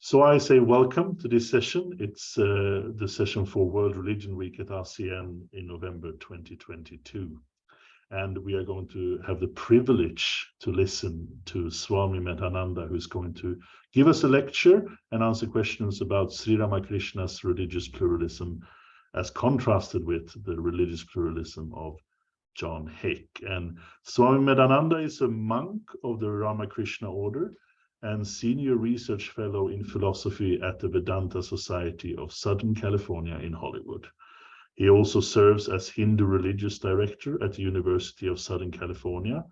So I say welcome to this session. It's the session for World Religion Week at RCN in November 2022. And we are going to have the privilege to listen to Swami Medhananda, who's going to give us a lecture and answer questions about Sri Ramakrishna's religious pluralism as contrasted with the religious pluralism of John Hick. And Swami Medhananda is a monk of the Ramakrishna order and senior research fellow in philosophy at the Vedanta Society of Southern California in Hollywood. He also serves as Hindu religious director at the University of Southern California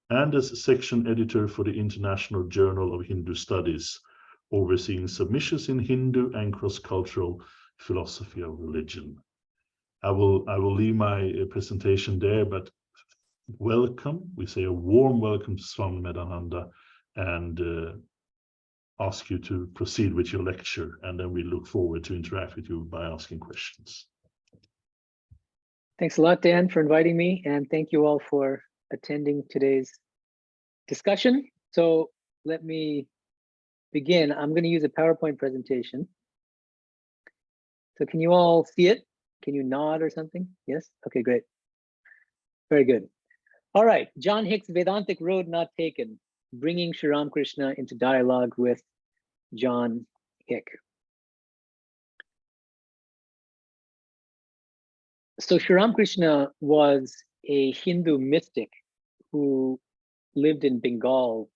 and as section editor for the International Journal of Hindu Studies, overseeing submissions in Hindu and cross-cultural philosophy of religion. I will leave my presentation there, but welcome. We say a warm welcome to Swami Medhananda and ask you to proceed with your lecture, and then we look forward to interact with you by asking questions. Thanks a lot, Dan, for inviting me, and thank you all for attending today's discussion. So let me begin. I'm going to use a PowerPoint presentation. So can you all see it? Can you nod or something? Yes? Okay, great. Very good. All right, John Hick's Vedāntic Road Not Taken, bringing Sri Ramakrishna into dialogue with John Hick. So Sri Ramakrishna was a Hindu mystic who lived in Bengal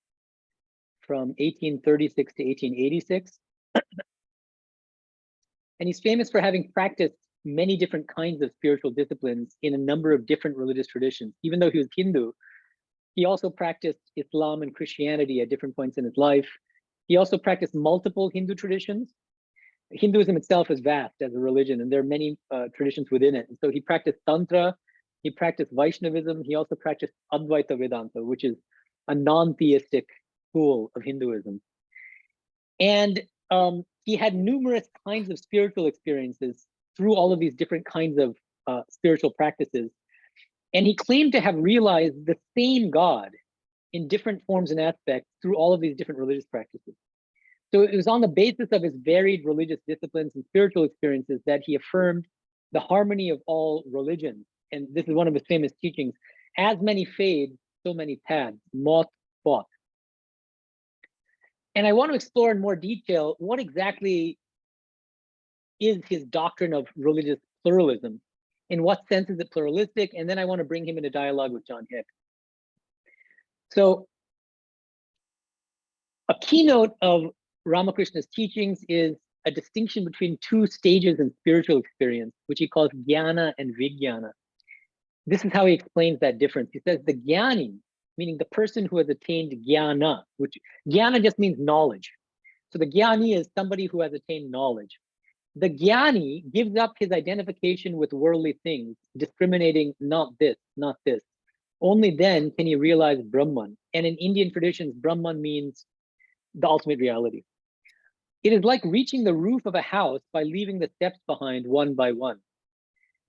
from 1836 to 1886. And he's famous for having practiced many different kinds of spiritual disciplines in a number of different religious traditions. Even though he was Hindu, he also practiced Islam and Christianity at different points in his life. He also practiced multiple Hindu traditions. Hinduism itself is vast as a religion, and there are many traditions within it. And so he practiced Tantra, he practiced Vaishnavism, he also practiced Advaita Vedanta, which is a non-theistic school of Hinduism. And he had numerous kinds of spiritual experiences through all of these different kinds of spiritual practices. And he claimed to have realized the same God in different forms and aspects through all of these different religious practices. So it was on the basis of his varied religious disciplines and spiritual experiences that he affirmed the harmony of all religions. And this is one of his famous teachings: as many fade, so many paths, moth, fought. And I want to explore in more detail what exactly is his doctrine of religious pluralism. In what sense is it pluralistic? And then I want to bring him into dialogue with John Hick. So a keynote of Ramakrishna's teachings is a distinction between two stages in spiritual experience, which he calls jnana and vijnana. This is how he explains that difference. He says the jnani, meaning the person who has attained jnana, which jnana just means knowledge. So the jnani is somebody who has attained knowledge. The jnani gives up his identification with worldly things, discriminating not this, not this. Only then can he realize Brahman. And in Indian traditions, Brahman means the ultimate reality. It is like reaching the roof of a house by leaving the steps behind one by one.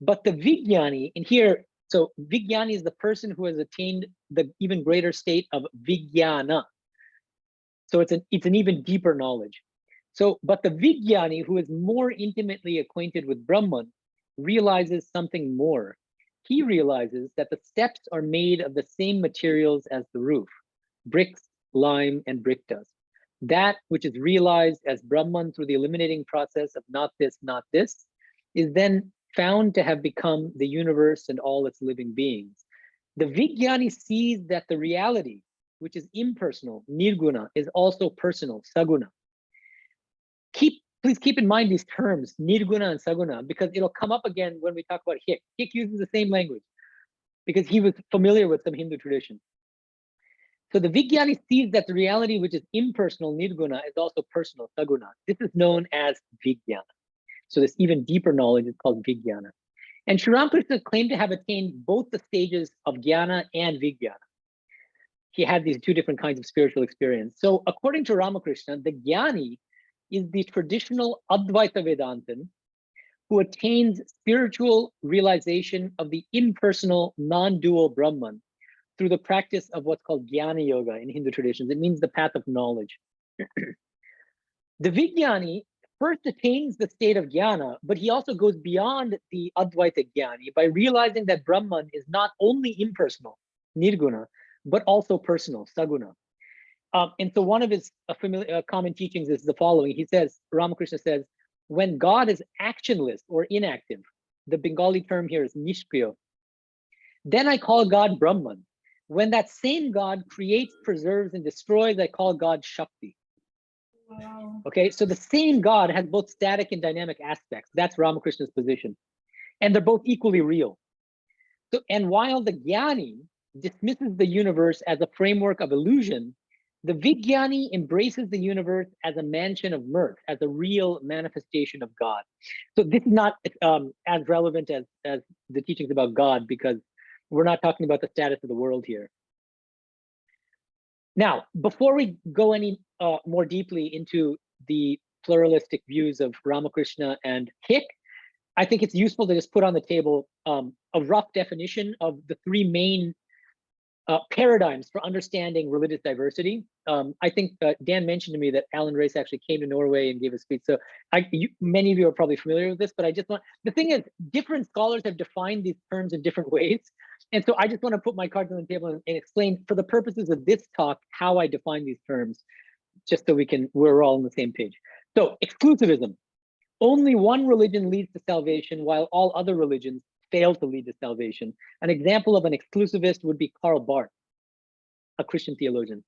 But the vijnani, and here, so vijnani is the person who has attained the even greater state of vijnana. So it's an even deeper knowledge. So, but the vijnani, who is more intimately acquainted with Brahman, realizes something more. He realizes that the steps are made of the same materials as the roof: bricks, lime, and brick dust. That which is realized as Brahman through the eliminating process of not this, is then found to have become the universe and all its living beings. The vijnani sees that the reality, which is impersonal, nirguna, is also personal, saguna. Please keep in mind these terms, nirguna and saguna, because it'll come up again when we talk about Hick. Hick uses the same language because he was familiar with some Hindu tradition. So the vijnani sees that the reality which is impersonal, nirguna, is also personal, saguna. This is known as vijnana. So this even deeper knowledge is called vijnana. And Sri Ramakrishna claimed to have attained both the stages of jnana and vijnana. He had these two different kinds of spiritual experience. So according to Ramakrishna, the jnani is the traditional Advaita Vedantin who attains spiritual realization of the impersonal, non-dual Brahman through the practice of what's called Jnana Yoga in Hindu traditions. It means the path of knowledge. The The Vijnani first attains the state of jnana, but he also goes beyond the Advaita Jnani by realizing that Brahman is not only impersonal, nirguna, but also personal, saguna. And so one of his common teachings is the following. He says, Ramakrishna says, when God is actionless or inactive, the Bengali term here is nishkriya, then I call God Brahman. When that same God creates, preserves, and destroys, I call God Shakti. Wow. Okay, so the same God has both static and dynamic aspects. That's Ramakrishna's position. And they're both equally real. So, and while the Jnani dismisses the universe as a framework of illusion, the Vijnani embraces the universe as a mansion of mirth, as a real manifestation of God. So this is not as relevant as the teachings about God, because we're not talking about the status of the world here. Now, before we go any more deeply into the pluralistic views of Ramakrishna and Hick, I think it's useful to just put on the table a rough definition of the three main paradigms for understanding religious diversity. I think Dan mentioned to me that Alan Race actually came to Norway and gave a speech. So many of you are probably familiar with this, but I just want, the thing is, different scholars have defined these terms in different ways. And so I just want to put my cards on the table and explain, for the purposes of this talk, how I define these terms, just so we're all on the same page. So exclusivism. Only one religion leads to salvation, while all other religions fail to lead to salvation. An example of an exclusivist would be Karl Barth, a Christian theologian,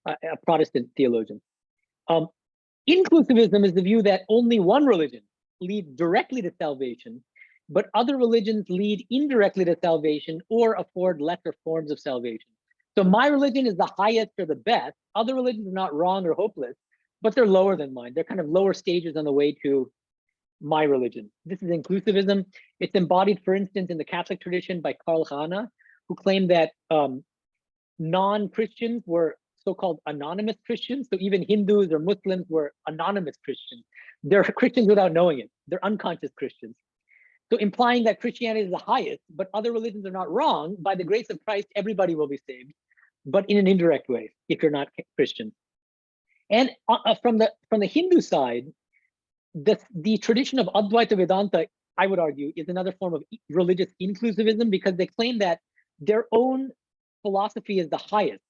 a Protestant theologian. Inclusivism is the view that only one religion leads directly to salvation, but other religions lead indirectly to salvation or afford lesser forms of salvation. So my religion is the highest or the best. Other religions are not wrong or hopeless, but they're lower than mine. They're kind of lower stages on the way to my religion. This is inclusivism. It's embodied, for instance, in the Catholic tradition by Karl Rahner, who claimed that non-Christians were so-called anonymous Christians. So even Hindus or Muslims were anonymous Christians. They're Christians without knowing it. They're unconscious Christians. So implying that Christianity is the highest, but other religions are not wrong. By the grace of Christ, everybody will be saved, but in an indirect way if you're not Christian. And from the Hindu side, the tradition of Advaita Vedanta, I would argue, is another form of religious inclusivism, because they claim that their own philosophy is the highest.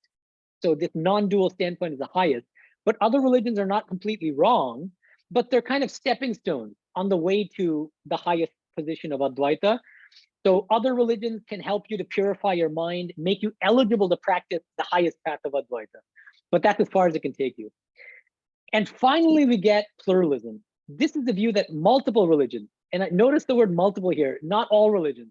So this non-dual standpoint is the highest, but other religions are not completely wrong, but they're kind of stepping stones on the way to the highest position of Advaita. So other religions can help you to purify your mind, make you eligible to practice the highest path of Advaita, but that's as far as it can take you. And finally, we get pluralism. This is the view that multiple religions, and notice the word multiple here, not all religions.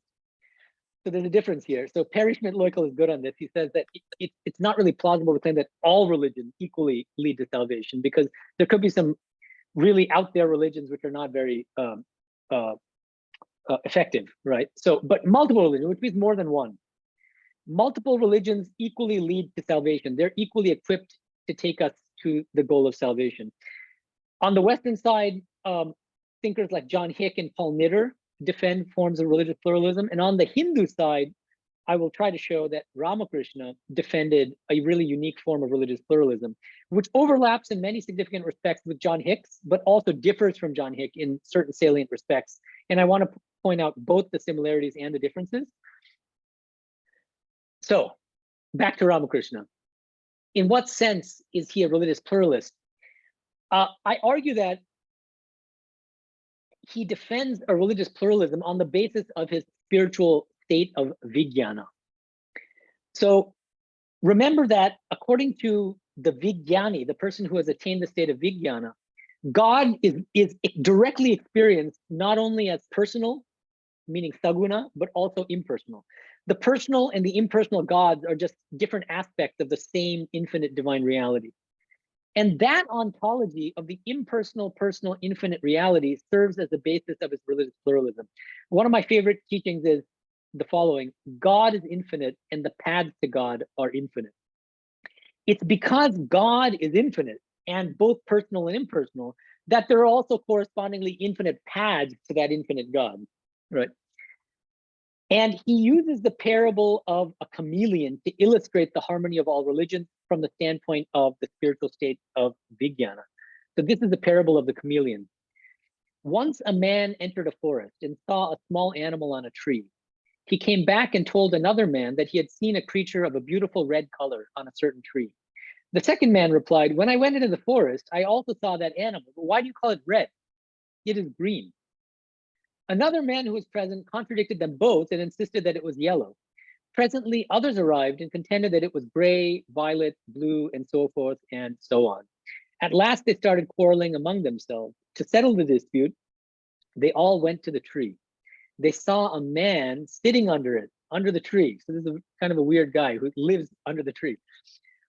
So there's a difference here. So Perry Schmidt-Leukel is good on this. He says that it's not really plausible to claim that all religions equally lead to salvation, because there could be some really out there religions which are not very effective, right? So, but multiple religions, which means more than one. Multiple religions equally lead to salvation. They're equally equipped to take us to the goal of salvation. On the Western side, thinkers like John Hick and Paul Knitter defend forms of religious pluralism. And on the Hindu side, I will try to show that Ramakrishna defended a really unique form of religious pluralism, which overlaps in many significant respects with John Hick's, but also differs from John Hick in certain salient respects. And I want to point out both the similarities and the differences. So back to Ramakrishna. In what sense is he a religious pluralist? I argue that he defends a religious pluralism on the basis of his spiritual state of vijnana. So remember that according to the vijnani, the person who has attained the state of vijnana, God is directly experienced not only as personal, meaning saguna, but also impersonal. The personal and the impersonal gods are just different aspects of the same infinite divine reality. And that ontology of the impersonal, personal, infinite reality serves as the basis of his religious pluralism. One of my favorite teachings is the following: God is infinite and the paths to God are infinite. It's because God is infinite and both personal and impersonal that there are also correspondingly infinite paths to that infinite God, right? And he uses the parable of a chameleon to illustrate the harmony of all religions from the standpoint of the spiritual state of vijnana. So this is the parable of the chameleon. Once a man entered a forest and saw a small animal on a tree. He came back and told another man that he had seen a creature of a beautiful red color on a certain tree. The second man replied, when I went into the forest, I also saw that animal, but why do you call it red? It is green. Another man who was present contradicted them both and insisted that it was yellow. Presently, others arrived and contended that it was gray, violet, blue, and so forth and so on. At last, they started quarreling among themselves. To settle the dispute, they all went to the tree. They saw a man sitting under it, under the tree. So this is kind of a weird guy who lives under the tree.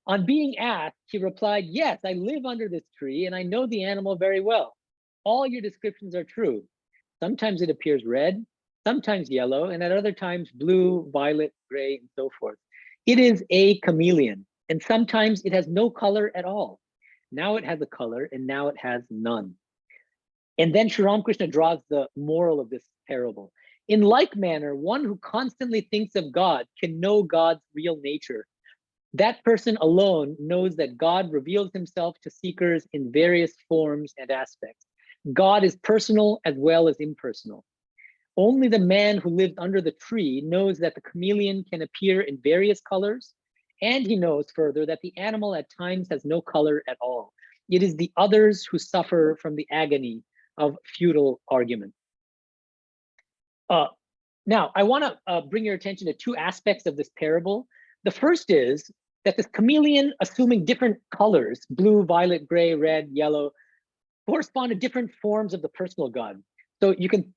On being asked, he replied, yes, I live under this tree and I know the animal very well. All your descriptions are true. Sometimes it appears red, sometimes yellow, and at other times blue, violet, gray, and so forth. It is a chameleon, and sometimes it has no color at all. Now it has a color, and now it has none. And then Sri Ramakrishna draws the moral of this parable. In like manner, one who constantly thinks of God can know God's real nature. That person alone knows that God reveals himself to seekers in various forms and aspects. God is personal as well as impersonal. Only the man who lives under the tree knows that the chameleon can appear in various colors, and he knows further that the animal at times has no color at all. It is the others who suffer from the agony of futile argument. Now, I want to bring your attention to two aspects of this parable. The first is that this chameleon, assuming different colors, blue, violet, gray, red, yellow, correspond to different forms of the personal God. So you can,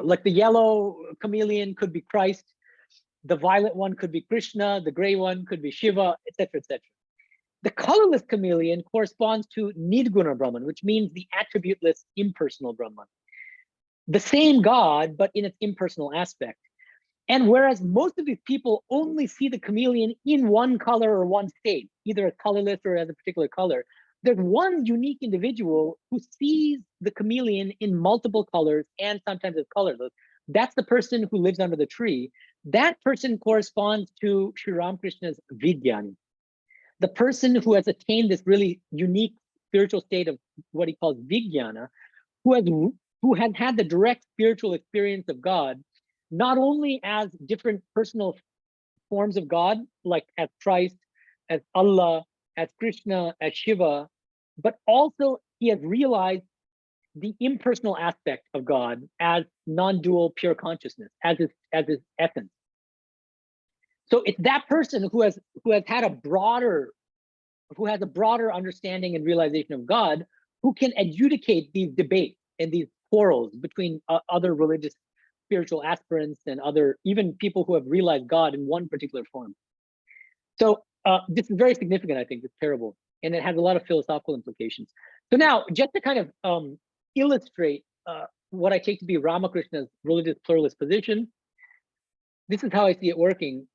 like the yellow chameleon could be Christ, the violet one could be Krishna, the gray one could be Shiva, etc., etc. The colorless chameleon corresponds to Nirguna Brahman, which means the attributeless, impersonal Brahman. The same God, but in its impersonal aspect. And whereas most of these people only see the chameleon in one color or one state, either as colorless or as a particular color, there's one unique individual who sees the chameleon in multiple colors and sometimes as colorless. That's the person who lives under the tree. That person corresponds to Sri Ramakrishna's Vidyani, the person who has attained this really unique spiritual state of what he calls Vijnana, who has had the direct spiritual experience of God, not only as different personal forms of God, like as Christ, as Allah, as Krishna, as Shiva, but also he has realized the impersonal aspect of God as non-dual pure consciousness, as his essence. So it's that person who has had a broader understanding and realization of God, who can adjudicate these debates and these quarrels between other religious spiritual aspirants and even people who have realized God in one particular form. So this is very significant, I think, this parable, and it has a lot of philosophical implications. So now, just to kind of illustrate what I take to be Ramakrishna's religious pluralist position, this is how I see it working.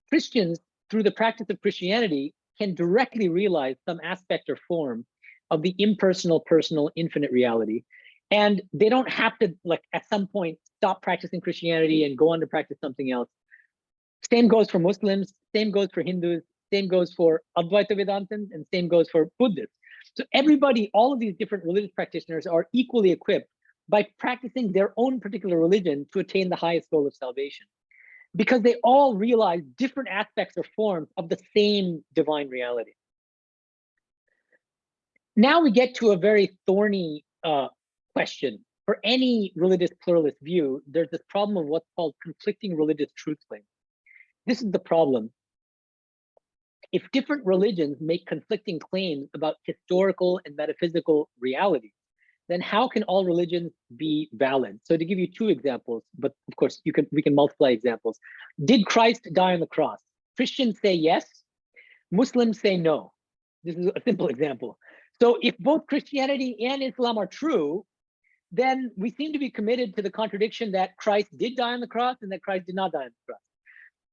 Christians, through the practice of Christianity, can directly realize some aspect or form of the impersonal, personal, infinite reality. And they don't have to, like, at some point, stop practicing Christianity and go on to practice something else. Same goes for Muslims, same goes for Hindus, same goes for Advaita Vedantins, and same goes for Buddhists. So everybody, all of these different religious practitioners are equally equipped by practicing their own particular religion to attain the highest goal of salvation, because they all realize different aspects or forms of the same divine reality. Now we get to a very thorny question. For any religious pluralist view, there's this problem of what's called conflicting religious truth claims. This is the problem. If different religions make conflicting claims about historical and metaphysical reality, then how can all religions be valid? So to give you two examples, but of course we can multiply examples. Did Christ die on the cross? Christians say yes, Muslims say no. This is a simple example. So if both Christianity and Islam are true, then we seem to be committed to the contradiction that Christ did die on the cross and that Christ did not die on the cross.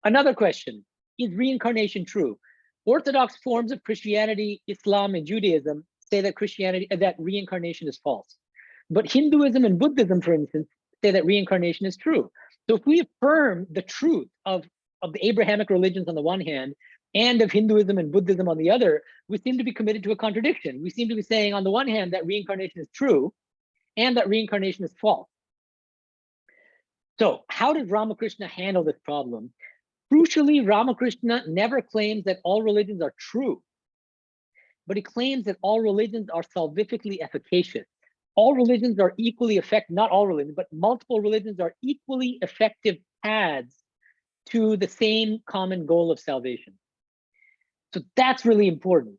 Another question, is reincarnation true? Orthodox forms of Christianity, Islam, and Judaism say that reincarnation is false. But Hinduism and Buddhism, for instance, say that reincarnation is true. So if we affirm the truth of the Abrahamic religions on the one hand, and of Hinduism and Buddhism on the other, we seem to be committed to a contradiction. We seem to be saying, on the one hand, that reincarnation is true and that reincarnation is false. So how does Ramakrishna handle this problem? Crucially, Ramakrishna never claims that all religions are true, but he claims that all religions are salvifically efficacious. All religions are equally effective, not all religions, but multiple religions are equally effective paths to the same common goal of salvation. So that's really important.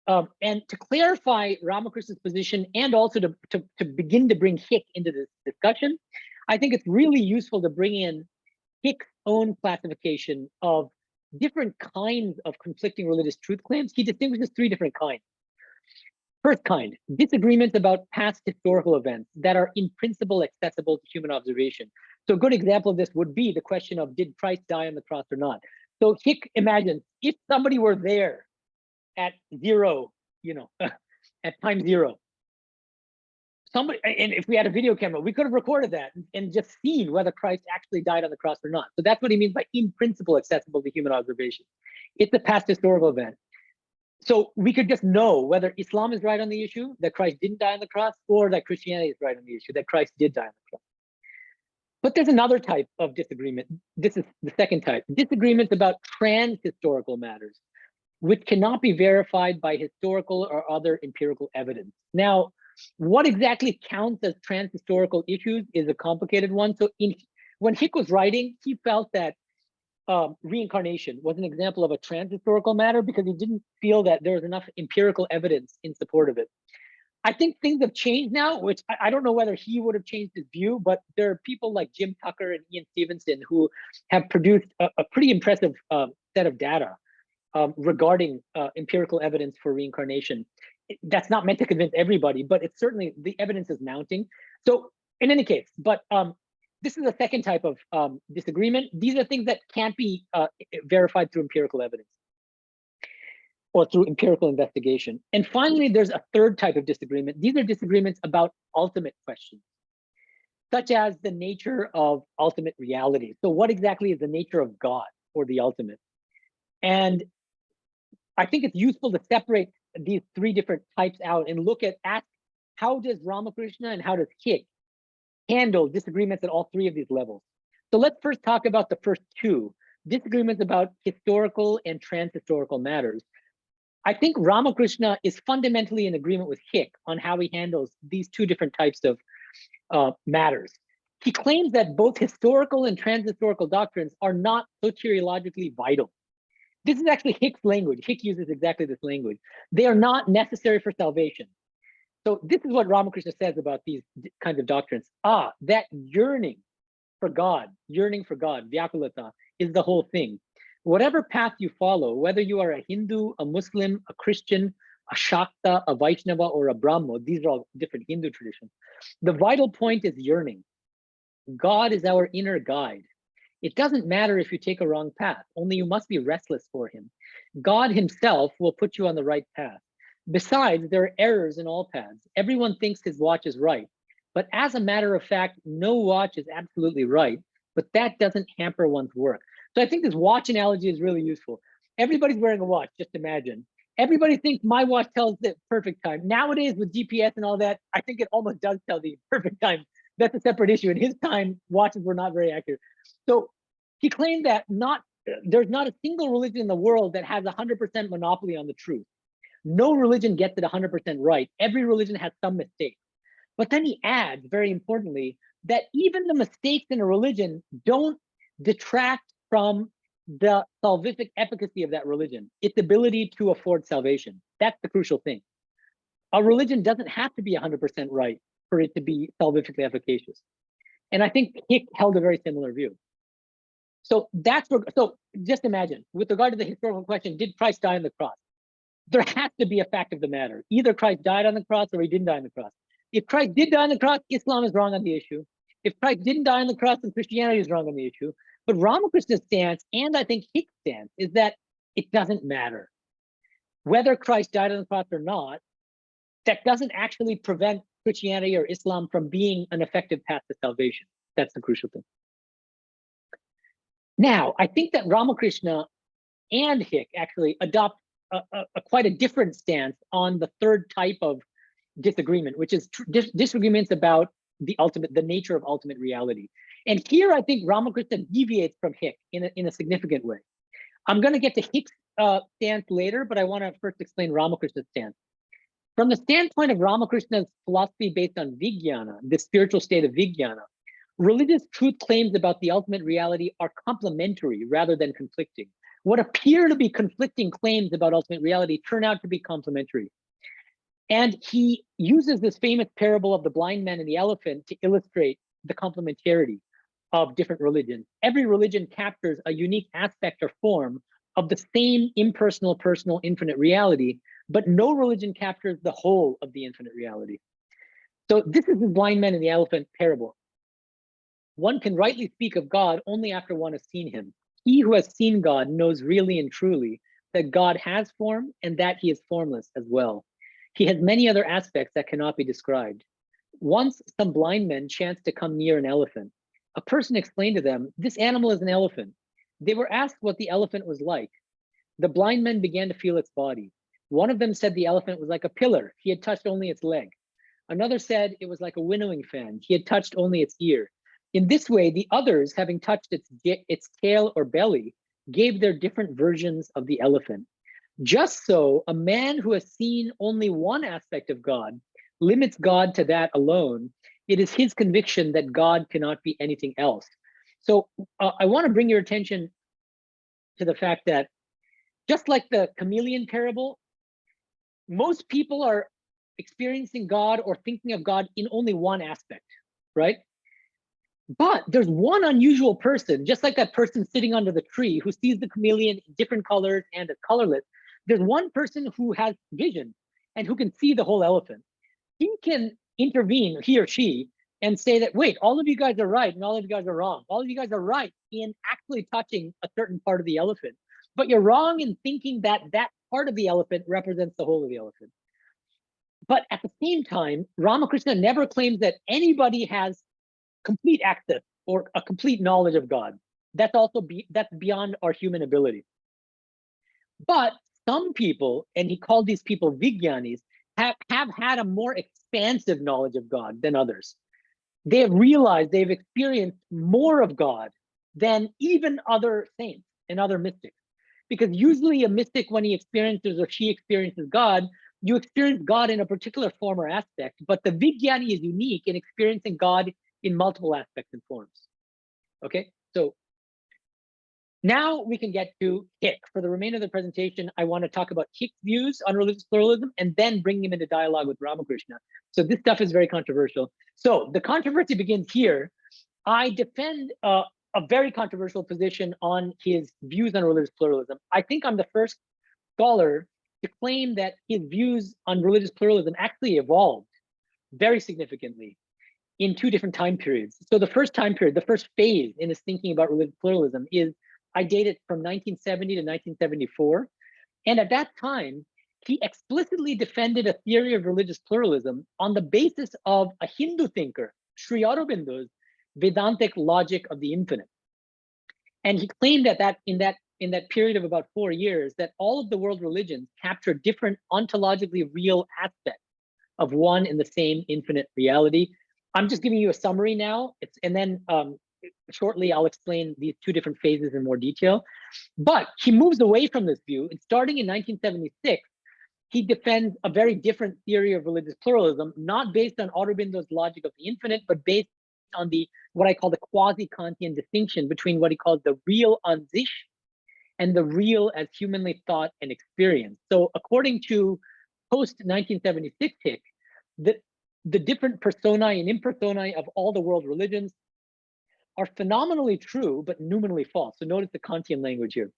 And to clarify Ramakrishna's position and also to begin to bring Hick into this discussion, I think it's really useful to bring in Hick's own classification of different kinds of conflicting religious truth claims. He distinguishes three different kinds. First kind, disagreements about past historical events that are in principle accessible to human observation. So a good example of this would be the question of, did Christ die on the cross or not? So Hick imagines if somebody were there at zero, at time zero, somebody, and if we had a video camera, we could have recorded that and just seen whether Christ actually died on the cross or not. So that's what he means by in principle accessible to human observation. It's a past historical event. So we could just know whether Islam is right on the issue, that Christ didn't die on the cross, or that Christianity is right on the issue, that Christ did die on the cross. But there's another type of disagreement. This is the second type, disagreements about trans-historical matters, which cannot be verified by historical or other empirical evidence. Now, what exactly counts as trans-historical issues is a complicated one. So when Hick was writing, he felt that reincarnation was an example of a trans-historical matter because he didn't feel that there was enough empirical evidence in support of it. I think things have changed now, which I don't know whether he would have changed his view, but there are people like Jim Tucker and Ian Stevenson who have produced a pretty impressive set of data regarding empirical evidence for reincarnation. That's not meant to convince everybody, but it's certainly, the evidence is mounting. So in any case, but this is a second type of disagreement. These are things that can't be verified through empirical evidence or through empirical investigation. And finally, there's a third type of disagreement. These are disagreements about ultimate questions, such as the nature of ultimate reality. So what exactly is the nature of God or the ultimate? And I think it's useful to separate these three different types out and look at how does Ramakrishna and how does Hick handle disagreements at all three of these levels. So let's first talk about the first two, disagreements about historical and trans-historical matters. I think Ramakrishna is fundamentally in agreement with Hick on how he handles these two different types of matters. He claims that both historical and trans-historical doctrines are not soteriologically vital. This is actually Hick's language. Hick uses exactly this language. They are not necessary for salvation. So this is what Ramakrishna says about these kinds of doctrines. That yearning for God, vyakulata, is the whole thing. Whatever path you follow, whether you are a Hindu, a Muslim, a Christian, a Shakta, a Vaishnava, or a Brahmo, these are all different Hindu traditions. The vital point is yearning. God is our inner guide. It doesn't matter if you take a wrong path, only you must be restless for him. God himself will put you on the right path. Besides, there are errors in all paths. Everyone thinks his watch is right. But as a matter of fact, no watch is absolutely right, but that doesn't hamper one's work. So I think this watch analogy is really useful. Everybody's wearing a watch, just imagine. Everybody thinks my watch tells the perfect time. Nowadays with GPS and all that, I think it almost does tell the perfect time. That's a separate issue. In his time, watches were not very accurate. So he claimed that there's not a single religion in the world that has 100% monopoly on the truth. No religion gets it 100% right. Every religion has some mistakes. But then he adds, very importantly, that even the mistakes in a religion don't detract from the salvific efficacy of that religion, its ability to afford salvation. That's the crucial thing. A religion doesn't have to be 100% right for it to be salvifically efficacious. And I think Hick held a very similar view. So so just imagine, with regard to the historical question, did Christ die on the cross? There has to be a fact of the matter. Either Christ died on the cross or he didn't die on the cross. If Christ did die on the cross, Islam is wrong on the issue. If Christ didn't die on the cross, then Christianity is wrong on the issue. But Ramakrishna's stance, and I think Hick's stance, is that it doesn't matter. Whether Christ died on the cross or not, that doesn't actually prevent Christianity or Islam from being an effective path to salvation. That's the crucial thing. Now, I think that Ramakrishna and Hick actually adopt quite a different stance on the third type of disagreement, which is disagreements about the nature of ultimate reality. And here I think Ramakrishna deviates from Hick in a significant way. I'm going to get to Hick's stance later, but I want to first explain Ramakrishna's stance. From the standpoint of Ramakrishna's philosophy based on Vijnana, the spiritual state of Vijnana, religious truth claims about the ultimate reality are complementary rather than conflicting. What appear to be conflicting claims about ultimate reality turn out to be complementary. And he uses this famous parable of the blind man and the elephant to illustrate the complementarity of different religions. Every religion captures a unique aspect or form of the same impersonal, personal, infinite reality, but no religion captures the whole of the infinite reality. So this is the blind man and the elephant parable. One can rightly speak of God only after one has seen him. He who has seen God knows really and truly that God has form and that he is formless as well. He has many other aspects that cannot be described. Once some blind men chanced to come near an elephant. A person explained to them, "This animal is an elephant." They were asked what the elephant was like. The blind men began to feel its body. One of them said the elephant was like a pillar. He had touched only its leg. Another said it was like a winnowing fan. He had touched only its ear. In this way, the others, having touched its tail or belly, gave their different versions of the elephant. Just so, a man who has seen only one aspect of God limits God to that alone. It is his conviction that God cannot be anything else. So I want to bring your attention to the fact that just like the chameleon parable, most people are experiencing God or thinking of God in only one aspect, right? But there's one unusual person, just like that person sitting under the tree who sees the chameleon in different colors and is colorless. There's one person who has vision and who can see the whole elephant. He can intervene, he or she, and say that, wait, all of you guys are right and all of you guys are wrong. All of you guys are right in actually touching a certain part of the elephant, but you're wrong in thinking that that part of the elephant represents the whole of the elephant. But at the same time, Ramakrishna never claims that anybody has complete access or a complete knowledge of God. That's also that's beyond our human ability. But some people, and he called these people Vijnanis, have had a more expansive knowledge of God than others. They have realized they've experienced more of God than even other saints and other mystics. Because usually a mystic, when he experiences or she experiences God, you experience God in a particular form or aspect, but the Vijnani is unique in experiencing God in multiple aspects and forms. Okay, so now we can get to Hick. For the remainder of the presentation, I want to talk about Hick's views on religious pluralism and then bring him into dialogue with Ramakrishna. So this stuff is very controversial. So the controversy begins here. I defend a very controversial position on his views on religious pluralism. I think I'm the first scholar to claim that his views on religious pluralism actually evolved very significantly in two different time periods. So the first time period, the first phase in his thinking about religious pluralism is, I date it from 1970 to 1974. And at that time, he explicitly defended a theory of religious pluralism on the basis of a Hindu thinker, Sri Aurobindo's Vedāntic logic of the infinite. And he claimed that in that period of about 4 years, that all of the world religions capture different ontologically real aspects of one and the same infinite reality. I'm just giving you a summary now, and then shortly I'll explain these two different phases in more detail. But he moves away from this view, and starting in 1976, he defends a very different theory of religious pluralism, not based on Aurobindo's logic of the infinite, but based on what I call the quasi-Kantian distinction between what he calls the real an sich and the real as humanly thought and experienced. So according to post-1976 Hick, the different personae and impersonae of all the world religions are phenomenally true, but nominally false. So notice the Kantian language here.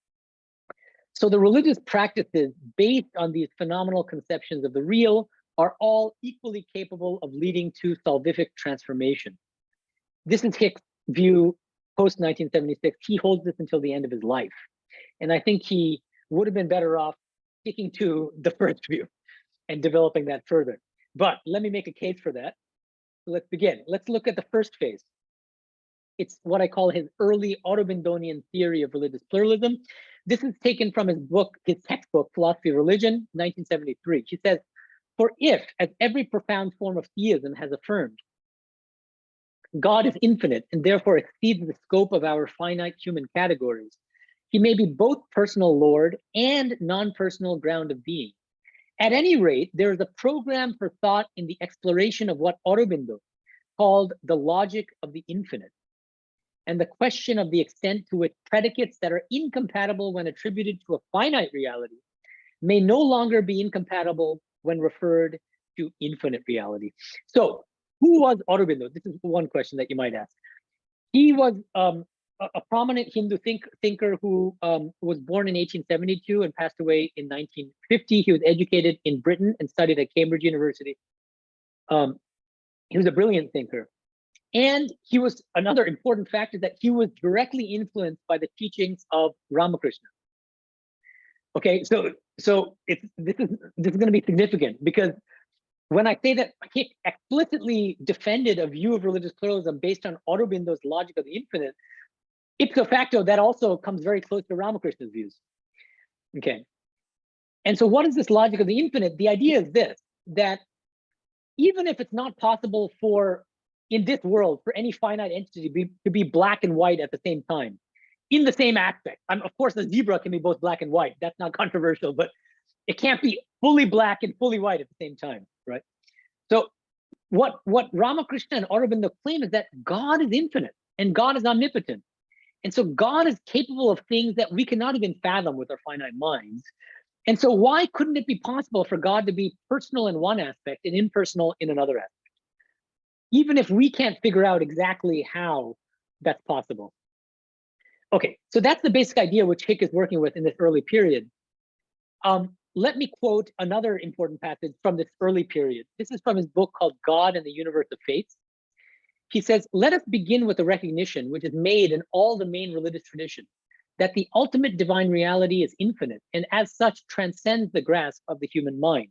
So the religious practices based on these phenomenal conceptions of the real are all equally capable of leading to salvific transformation. This is Hick's view post-1976. He holds this until the end of his life. And I think he would have been better off sticking to the first view and developing that further. But let me make a case for that. So let's begin. Let's look at the first phase. It's what I call his early Aurobindonian theory of religious pluralism. This is taken from his book, his textbook, Philosophy of Religion, 1973. He says, for if, as every profound form of theism has affirmed, God is infinite and therefore exceeds the scope of our finite human categories, he may be both personal Lord and non-personal ground of being. At any rate, there is a program for thought in the exploration of what Aurobindo called the logic of the infinite, and the question of the extent to which predicates that are incompatible when attributed to a finite reality may no longer be incompatible when referred to infinite reality. So, who was Aurobindo? This is one question that you might ask. He was a prominent Hindu thinker who was born in 1872 and passed away in 1950. He was educated in Britain and studied at Cambridge University. He was a brilliant thinker. And he was, another important factor, that he was directly influenced by the teachings of Ramakrishna. Okay, so this is going to be significant, because when I say that Hick explicitly defended a view of religious pluralism based on Aurobindo's logic of the infinite, ipso facto, that also comes very close to Ramakrishna's views. Okay, and so what is this logic of the infinite? The idea is this, that even if it's not possible for, in this world, for any finite entity to be black and white at the same time, in the same aspect. Of course, the zebra can be both black and white. That's not controversial, but it can't be fully black and fully white at the same time, right? So what Ramakrishna and Aurobindo claim is that God is infinite and God is omnipotent. And so God is capable of things that we cannot even fathom with our finite minds. And so why couldn't it be possible for God to be personal in one aspect and impersonal in another aspect? Even if we can't figure out exactly how that's possible. Okay, so that's the basic idea which Hick is working with in this early period. Let me quote another important passage from this early period. This is from his book called God and the Universe of Faiths. He says, let us begin with the recognition, which is made in all the main religious traditions, that the ultimate divine reality is infinite and as such transcends the grasp of the human mind.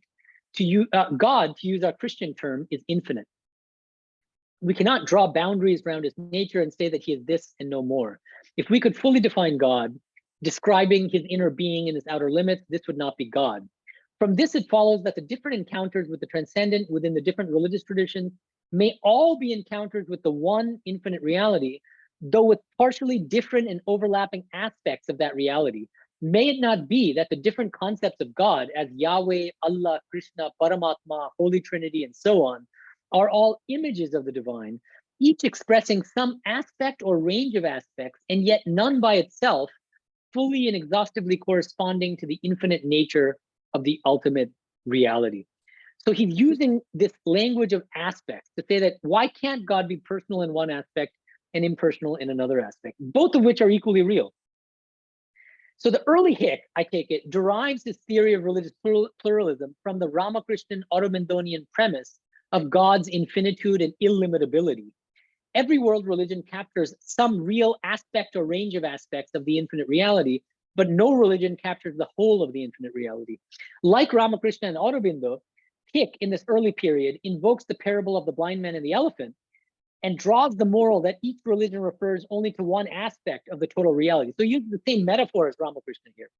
God, to use our Christian term, is infinite. We cannot draw boundaries around his nature and say that he is this and no more. If we could fully define God, describing his inner being and his outer limits, this would not be God. From this, it follows that the different encounters with the transcendent within the different religious traditions may all be encounters with the one infinite reality, though with partially different and overlapping aspects of that reality. May it not be that the different concepts of God as Yahweh, Allah, Krishna, Paramatma, Holy Trinity, and so on, are all images of the divine, each expressing some aspect or range of aspects, and yet none by itself fully and exhaustively corresponding to the infinite nature of the ultimate reality. So he's using this language of aspects to say that why can't God be personal in one aspect and impersonal in another aspect, both of which are equally real. So the early Hick, I take it, derives his theory of religious pluralism from the Ramakrishnan Aurobindonian premise of God's infinitude and illimitability. Every world religion captures some real aspect or range of aspects of the infinite reality, but no religion captures the whole of the infinite reality. Like Ramakrishna and Aurobindo, Hick, in this early period, invokes the parable of the blind man and the elephant and draws the moral that each religion refers only to one aspect of the total reality. So he uses the same metaphor as Ramakrishna here.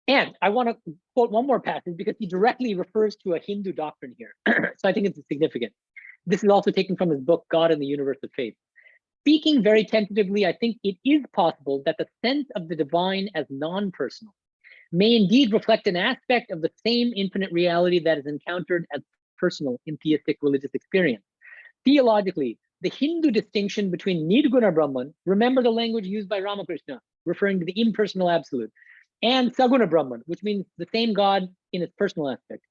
And I want to quote one more passage because he directly refers to a Hindu doctrine here. So I think it's significant. This is also taken from his book, God and the Universe of Faith. Speaking very tentatively, I think it is possible that the sense of the divine as non-personal may indeed reflect an aspect of the same infinite reality that is encountered as personal in theistic religious experience. Theologically, the Hindu distinction between Nirguna Brahman, remember the language used by Ramakrishna, referring to the impersonal absolute, and Saguna Brahman, which means the same God in its personal aspect,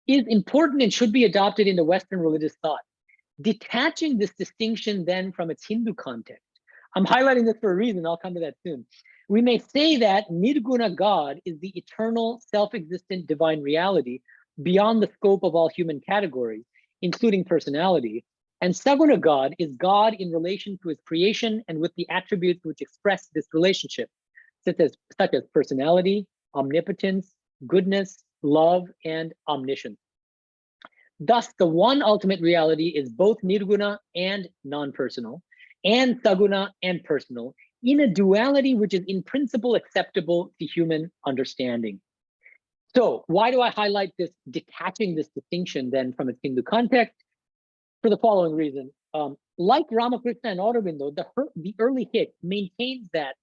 is important and should be adopted into Western religious thought. Detaching this distinction then from its Hindu context, I'm highlighting this for a reason, I'll come to that soon. We may say that Nirguna God is the eternal, self-existent divine reality beyond the scope of all human categories, including personality, and Saguna God is God in relation to his creation and with the attributes which express this relationship, such as personality, omnipotence, goodness, love, and omniscience. Thus, the one ultimate reality is both Nirguna and non-personal, and Saguna and personal, in a duality which is in principle acceptable to human understanding. So why do I highlight this, detaching this distinction then from its Hindu context? For the following reason. Like Ramakrishna and Aurobindo, the early Hick maintains that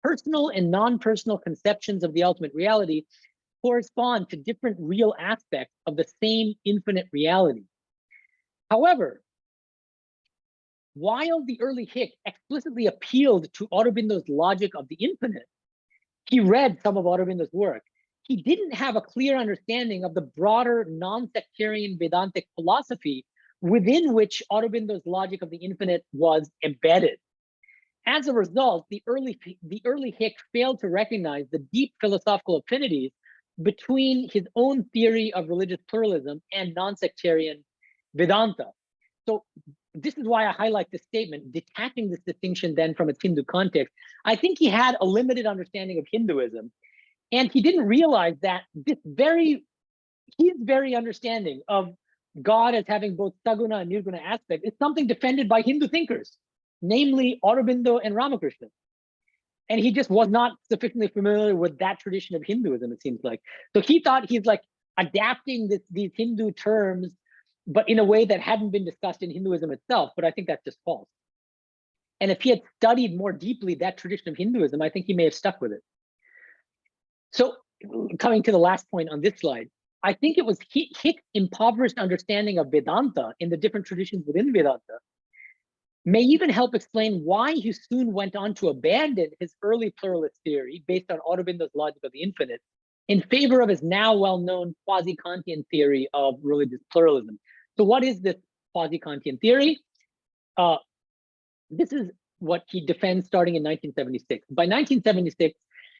personal and non-personal conceptions of the ultimate reality correspond to different real aspects of the same infinite reality. However, while the early Hick explicitly appealed to Aurobindo's logic of the infinite, he read some of Aurobindo's work. He didn't have a clear understanding of the broader non-sectarian Vedāntic philosophy within which Aurobindo's logic of the infinite was embedded. As a result, the early Hick failed to recognize the deep philosophical affinities between his own theory of religious pluralism and non-sectarian Vedanta. So this is why I highlight this statement, detaching this distinction then from its Hindu context. I think he had a limited understanding of Hinduism, and he didn't realize that his very understanding of God as having both Saguna and Nirguna aspect is something defended by Hindu thinkers, namely Aurobindo and Ramakrishna. And he just was not sufficiently familiar with that tradition of Hinduism, it seems like. So he thought he's like adapting these Hindu terms, but in a way that hadn't been discussed in Hinduism itself. But I think that's just false. And if he had studied more deeply that tradition of Hinduism, I think he may have stuck with it. So coming to the last point on this slide, I think it was Hick's impoverished understanding of Vedanta in the different traditions within Vedanta may even help explain why he soon went on to abandon his early pluralist theory based on Aurobindo's logic of the infinite in favor of his now well-known quasi-Kantian theory of religious pluralism. So what is this quasi-Kantian theory? This is what he defends starting in 1976. By 1976,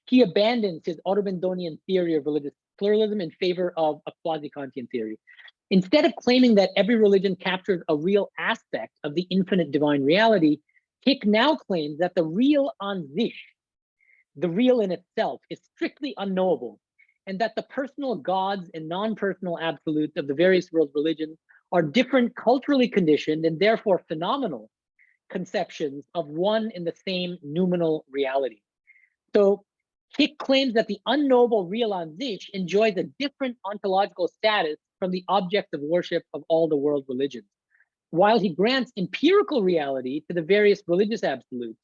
he abandons his Aurobindonian theory of religious pluralism in favor of a quasi-Kantian theory. Instead of claiming that every religion captures a real aspect of the infinite divine reality, Hick now claims that the real an sich, the real in itself, is strictly unknowable, and that the personal gods and non-personal absolutes of the various world religions are different culturally conditioned and therefore phenomenal conceptions of one and the same noumenal reality. So Hick claims that the unknowable real an sich enjoys a different ontological status from the object of worship of all the world religions. While he grants empirical reality to the various religious absolutes,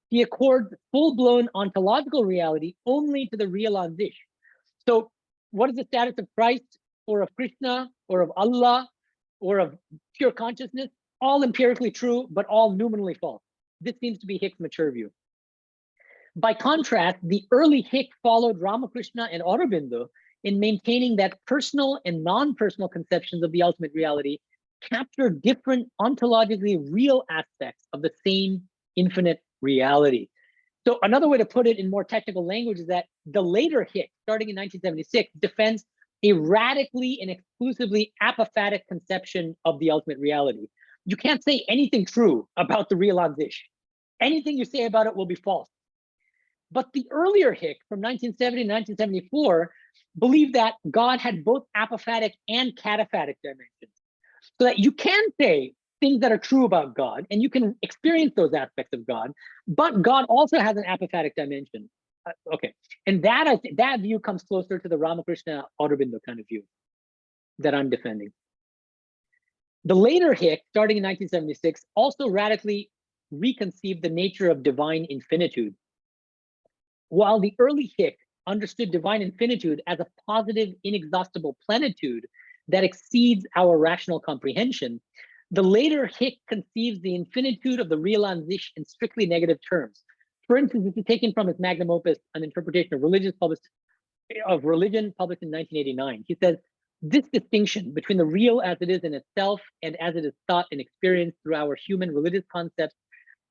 he accords full-blown ontological reality only to the real an sich. So what is the status of Christ or of Krishna or of Allah or of pure consciousness? All empirically true, but all nominally false. This seems to be Hick's mature view. By contrast, the early Hick followed Ramakrishna and Aurobindo in maintaining that personal and non-personal conceptions of the ultimate reality capture different ontologically real aspects of the same infinite reality. So another way to put it in more technical language is that the later Hick, starting in 1976, defends a radically and exclusively apophatic conception of the ultimate reality. You can't say anything true about the real an sich. Anything you say about it will be false. But the earlier Hick from 1970 to 1974 believed that God had both apophatic and cataphatic dimensions. So that you can say things that are true about God and you can experience those aspects of God, but God also has an apophatic dimension. Okay, and that I think that view comes closer to the Ramakrishna Aurobindo kind of view that I'm defending. The later Hick, starting in 1976, also radically reconceived the nature of divine infinitude. While the early Hick understood divine infinitude as a positive, inexhaustible plenitude that exceeds our rational comprehension, the later Hick conceives the infinitude of the real an sich in strictly negative terms. For instance, this is taken from his magnum opus, An Interpretation of Religion, published in 1989. He says, this distinction between the real as it is in itself and as it is thought and experienced through our human religious concepts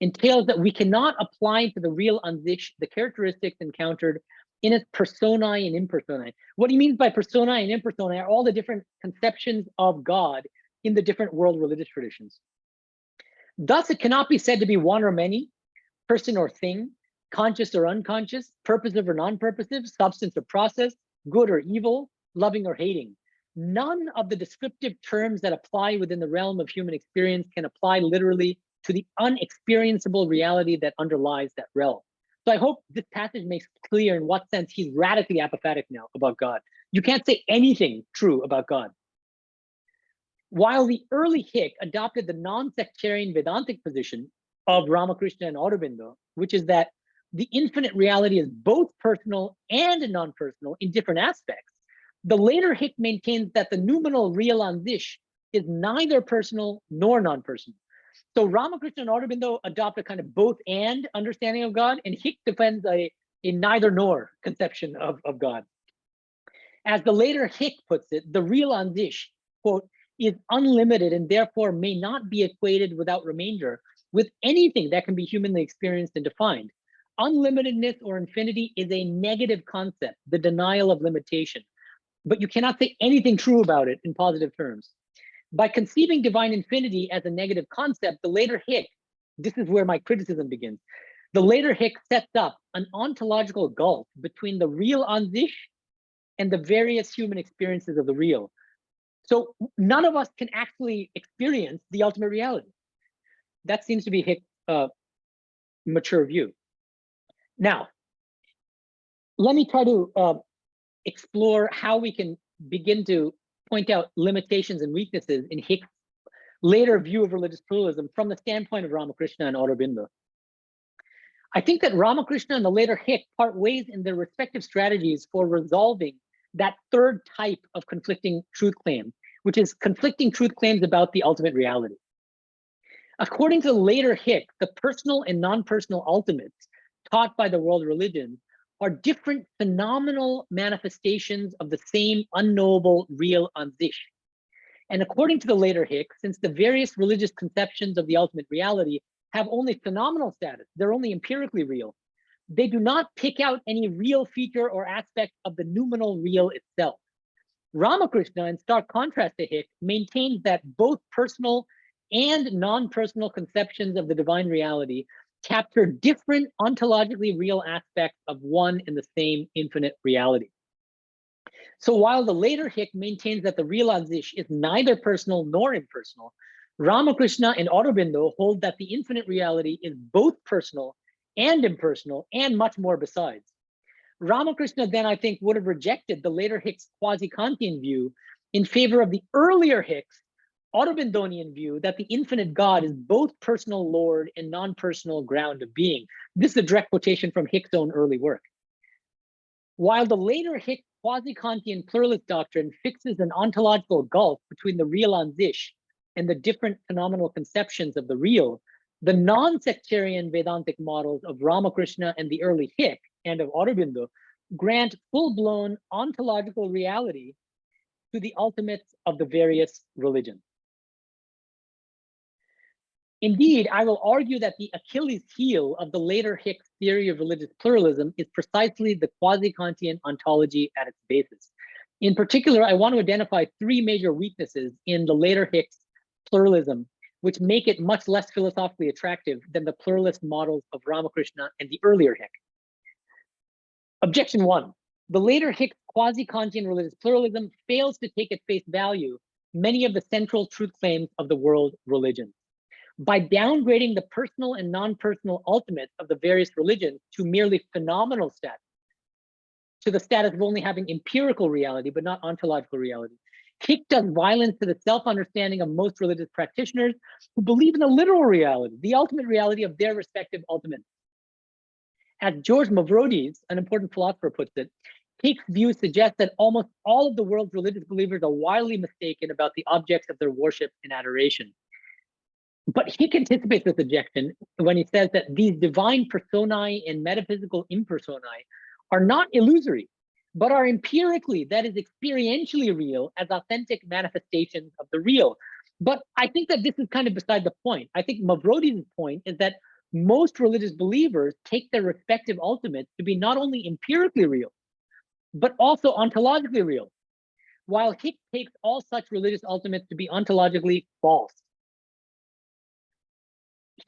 entails that we cannot apply to the real an sich the characteristics encountered in its personae and impersonae. What he means by personae and impersonae are all the different conceptions of God in the different world religious traditions. Thus, it cannot be said to be one or many, person or thing, conscious or unconscious, purposive or non-purposive, substance or process, good or evil, loving or hating. None of the descriptive terms that apply within the realm of human experience can apply literally to the unexperienceable reality that underlies that realm. So I hope this passage makes clear in what sense he's radically apophatic now about God. You can't say anything true about God. While the early Hick adopted the non-sectarian Vedāntic position of Ramakrishna and Aurobindo, which is that the infinite reality is both personal and non-personal in different aspects, the later Hick maintains that the noumenal real Andish is neither personal nor non-personal. So Ramakrishna and Aurobindo adopt a kind of both and understanding of God, and Hick defends a neither nor conception of God. As the later Hick puts it, the real Andish, quote, is unlimited and therefore may not be equated without remainder with anything that can be humanly experienced and defined. Unlimitedness or infinity is a negative concept, the denial of limitation, but you cannot say anything true about it in positive terms. By conceiving divine infinity as a negative concept, the later Hick, this is where my criticism begins, the later Hick sets up an ontological gulf between the real Andish and the various human experiences of the real. So none of us can actually experience the ultimate reality. That seems to be Hick's mature view. Now, let me try to explore how we can begin to point out limitations and weaknesses in Hick's later view of religious pluralism from the standpoint of Ramakrishna and Aurobindo. I think that Ramakrishna and the later Hick part ways in their respective strategies for resolving that third type of conflicting truth claim, which is conflicting truth claims about the ultimate reality. According to the later Hick, the personal and non-personal ultimates taught by the world religions are different phenomenal manifestations of the same unknowable real Andish. And according to the later Hick, since the various religious conceptions of the ultimate reality have only phenomenal status, they're only empirically real, they do not pick out any real feature or aspect of the noumenal real itself. Ramakrishna, in stark contrast to Hick, maintains that both personal and non-personal conceptions of the divine reality capture different ontologically real aspects of one and the same infinite reality. So while the later Hick maintains that the real Andish is neither personal nor impersonal, Ramakrishna and Aurobindo hold that the infinite reality is both personal and impersonal and much more besides. Ramakrishna then, I think, would have rejected the later Hick's quasi-Kantian view in favor of the earlier Hick's Aurobindonian view that the infinite God is both personal Lord and non-personal ground of being. This is a direct quotation from Hick's own early work. While the later Hick quasi-Kantian pluralist doctrine fixes an ontological gulf between the real Andish and the different phenomenal conceptions of the real, the non-sectarian Vedāntic models of Ramakrishna and the early Hick and of Aurobindo grant full-blown ontological reality to the ultimates of the various religions. Indeed, I will argue that the Achilles heel of the later Hick theory of religious pluralism is precisely the quasi-Kantian ontology at its basis. In particular, I want to identify three major weaknesses in the later Hick's pluralism, which make it much less philosophically attractive than the pluralist models of Ramakrishna and the earlier Hick. Objection one, the later Hick quasi-Kantian religious pluralism fails to take at face value many of the central truth claims of the world religions. By downgrading the personal and non-personal ultimates of the various religions to merely phenomenal status, to the status of only having empirical reality, but not ontological reality, Hick does violence to the self-understanding of most religious practitioners who believe in the literal reality, the ultimate reality of their respective ultimates. As George Mavrodis, an important philosopher, puts it, Hick's view suggests that almost all of the world's religious believers are wildly mistaken about the objects of their worship and adoration. But Hick anticipates this objection when he says that these divine personae and metaphysical impersonae are not illusory, but are empirically, that is experientially real as authentic manifestations of the real. But I think that this is kind of beside the point. I think Mavrodis' point is that most religious believers take their respective ultimates to be not only empirically real, but also ontologically real, while Hick takes all such religious ultimates to be ontologically false.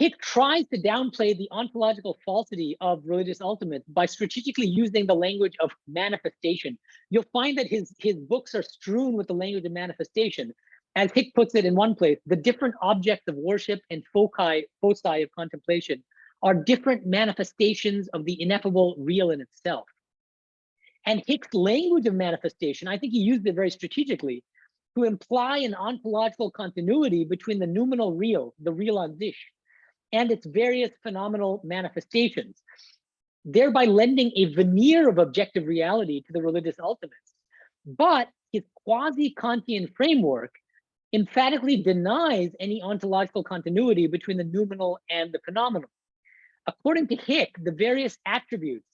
Hick tries to downplay the ontological falsity of religious ultimates by strategically using the language of manifestation. You'll find that his books are strewn with the language of manifestation. As Hick puts it in one place, the different objects of worship and foci of contemplation are different manifestations of the ineffable real in itself. And Hick's language of manifestation, I think he used it very strategically, to imply an ontological continuity between the noumenal real, the real an sich, and its various phenomenal manifestations, thereby lending a veneer of objective reality to the religious ultimates. But his quasi-Kantian framework emphatically denies any ontological continuity between the noumenal and the phenomenal. According to Hick, the various attributes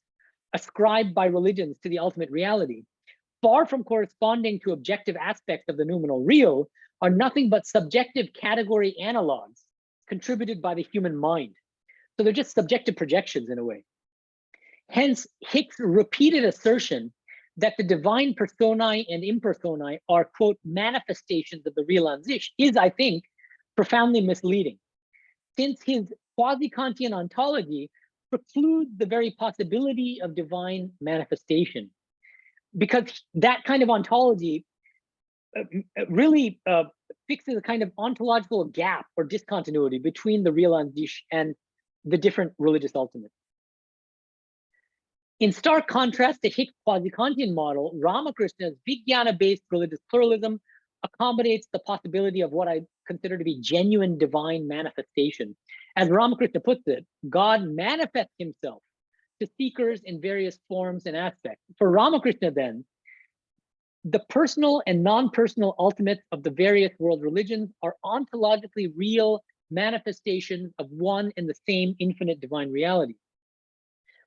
ascribed by religions to the ultimate reality, far from corresponding to objective aspects of the noumenal real, are nothing but subjective category analogs contributed by the human mind. So they're just subjective projections in a way. Hence, Hick's repeated assertion that the divine personae and impersonae are, quote, manifestations of the real an sich is, I think, profoundly misleading, since his quasi-Kantian ontology precludes the very possibility of divine manifestation, because that kind of ontology really fixes a kind of ontological gap or discontinuity between the real an sich and the different religious ultimates. In stark contrast to Hick's quasi-Kantian model, Ramakrishna's Vijnana-based religious pluralism accommodates the possibility of what I consider to be genuine divine manifestation. As Ramakrishna puts it, God manifests himself to seekers in various forms and aspects. For Ramakrishna, then, the personal and non-personal ultimates of the various world religions are ontologically real manifestations of one and the same infinite divine reality.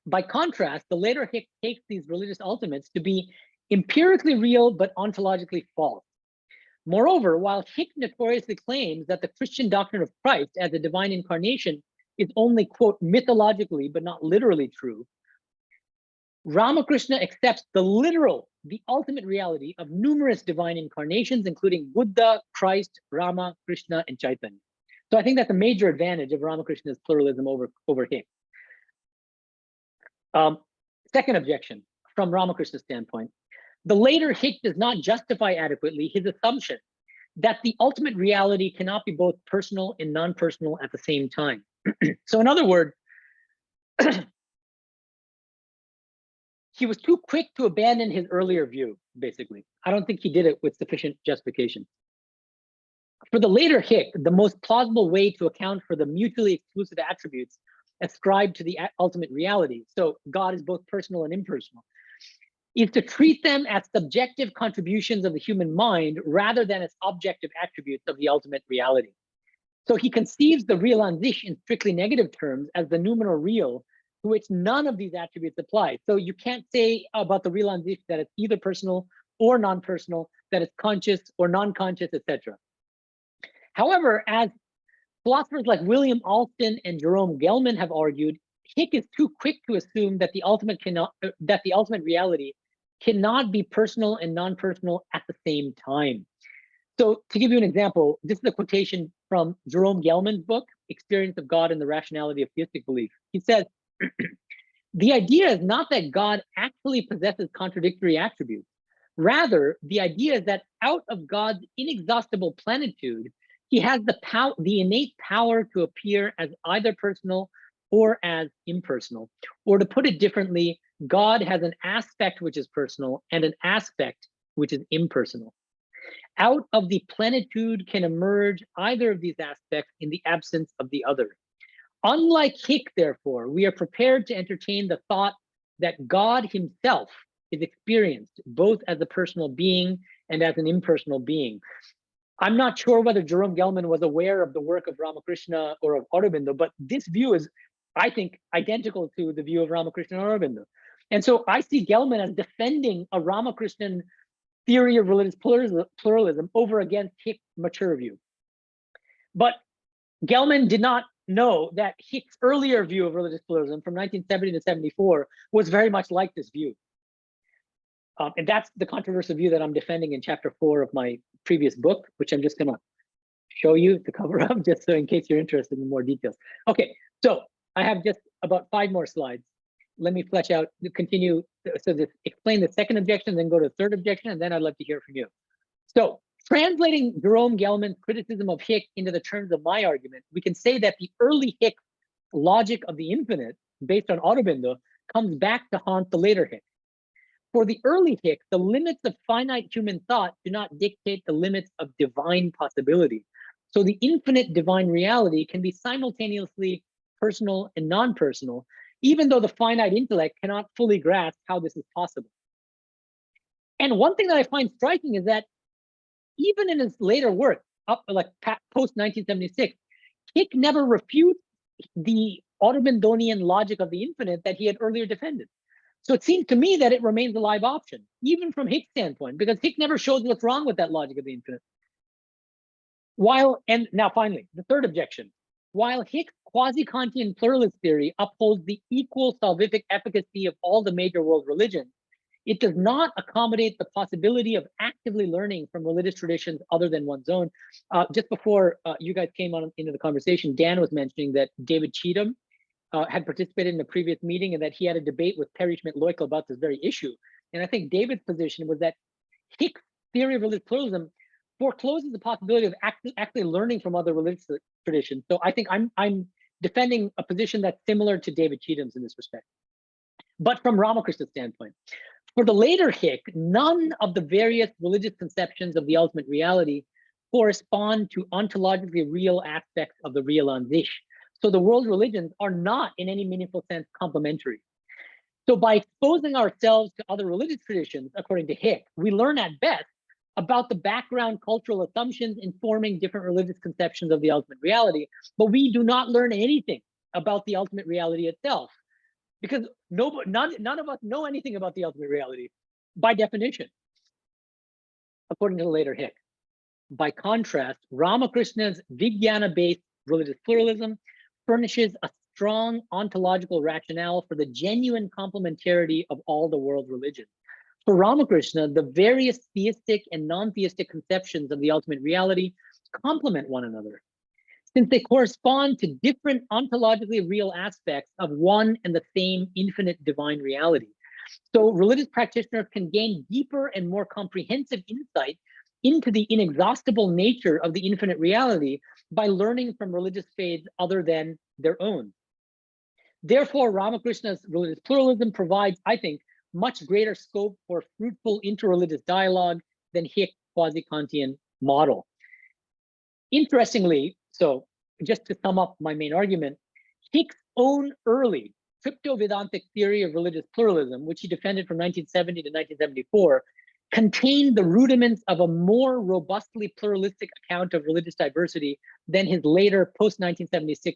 By contrast, the later Hick takes these religious ultimates to be empirically real but ontologically false. Moreover, while Hick notoriously claims that the Christian doctrine of Christ as a divine incarnation is only, quote, mythologically but not literally true, Ramakrishna accepts the ultimate reality of numerous divine incarnations, including Buddha, Christ, Rama, Krishna, and Chaitanya. So I think that's a major advantage of Ramakrishna's pluralism over Hick. Second objection from Ramakrishna's standpoint, the later Hick does not justify adequately his assumption that the ultimate reality cannot be both personal and non-personal at the same time. So in other words, he was too quick to abandon his earlier view, basically. I don't think he did it with sufficient justification. For the later Hick, the most plausible way to account for the mutually exclusive attributes ascribed to the ultimate reality, so God is both personal and impersonal, is to treat them as subjective contributions of the human mind rather than as objective attributes of the ultimate reality. So he conceives the real an sich in strictly negative terms as the noumenal real, to which none of these attributes apply. So you can't say about the real an sich that it's either personal or non-personal, that it's conscious or non-conscious, etc. However, as philosophers like William Alston and Jerome Gelman have argued, Hick is too quick to assume that the ultimate reality cannot be personal and non-personal at the same time. So to give you an example, this is a quotation from Jerome Gelman's book, Experience of God and the Rationality of Theistic Belief. He says, the idea is not that God actually possesses contradictory attributes. Rather, the idea is that out of God's inexhaustible plenitude, he has the innate power to appear as either personal or as impersonal. Or to put it differently, God has an aspect which is personal and an aspect which is impersonal. Out of the plenitude can emerge either of these aspects in the absence of the other. Unlike Hick, therefore, we are prepared to entertain the thought that God himself is experienced both as a personal being and as an impersonal being. I'm not sure whether Jerome Gelman was aware of the work of Ramakrishna or of Aurobindo, but this view is, I think, identical to the view of Ramakrishna and Aurobindo. And so I see Gelman as defending a Ramakrishnan theory of religious pluralism over against Hick's mature view. But Gelman did not know that Hick's earlier view of religious pluralism from 1970 to 74 was very much like this view. And that's the controversial view that I'm defending in chapter 4 of my previous book, which I'm just gonna show you the cover of, just so in case you're interested in more details. Okay, so I have just about 5 more slides. Let me flesh out, continue, so explain the second objection, then go to the third objection, and then I'd love to hear from you. So Translating Jerome Gelman's criticism of Hick into the terms of my argument, we can say that the early Hick logic of the infinite, based on Aurobindo, comes back to haunt the later Hick. For the early Hick, the limits of finite human thought do not dictate the limits of divine possibility. So the infinite divine reality can be simultaneously personal and non-personal, even though the finite intellect cannot fully grasp how this is possible. And one thing that I find striking is that even in his later work, up like post-1976, Hick never refutes the Aurobindonian logic of the infinite that he had earlier defended. So it seems to me that it remains a live option, even from Hick's standpoint, because Hick never shows what's wrong with that logic of the infinite. And now finally, the third objection. While Hick's quasi-Kantian pluralist theory upholds the equal salvific efficacy of all the major world religions, it does not accommodate the possibility of actively learning from religious traditions other than one's own. Just before you guys came on into the conversation, Dan was mentioning that David Cheatham had participated in a previous meeting and that he had a debate with Perry Schmidt-Leukel about this very issue. And I think David's position was that Hick's theory of religious pluralism forecloses the possibility of actually learning from other religious traditions. So I think I'm defending a position that's similar to David Cheatham's in this respect. But from Ramakrishna's standpoint, for the later Hick, none of the various religious conceptions of the ultimate reality correspond to ontologically real aspects of the real an sich. So the world religions are not in any meaningful sense complementary. So by exposing ourselves to other religious traditions, according to Hick, we learn at best about the background cultural assumptions informing different religious conceptions of the ultimate reality, but we do not learn anything about the ultimate reality itself, because none of us know anything about the ultimate reality by definition, according to the later Hick. By contrast, Ramakrishna's Vijnana-based religious pluralism furnishes a strong ontological rationale for the genuine complementarity of all the world religions. For Ramakrishna, the various theistic and non-theistic conceptions of the ultimate reality complement one another, since they correspond to different ontologically real aspects of one and the same infinite divine reality. So religious practitioners can gain deeper and more comprehensive insight into the inexhaustible nature of the infinite reality by learning from religious faiths other than their own. Therefore, Ramakrishna's religious pluralism provides, I think, much greater scope for fruitful interreligious dialogue than Hick's quasi-Kantian model. Interestingly, so just to sum up my main argument, Hick's own early crypto-Vedāntic theory of religious pluralism, which he defended from 1970 to 1974, contained the rudiments of a more robustly pluralistic account of religious diversity than his later post-1976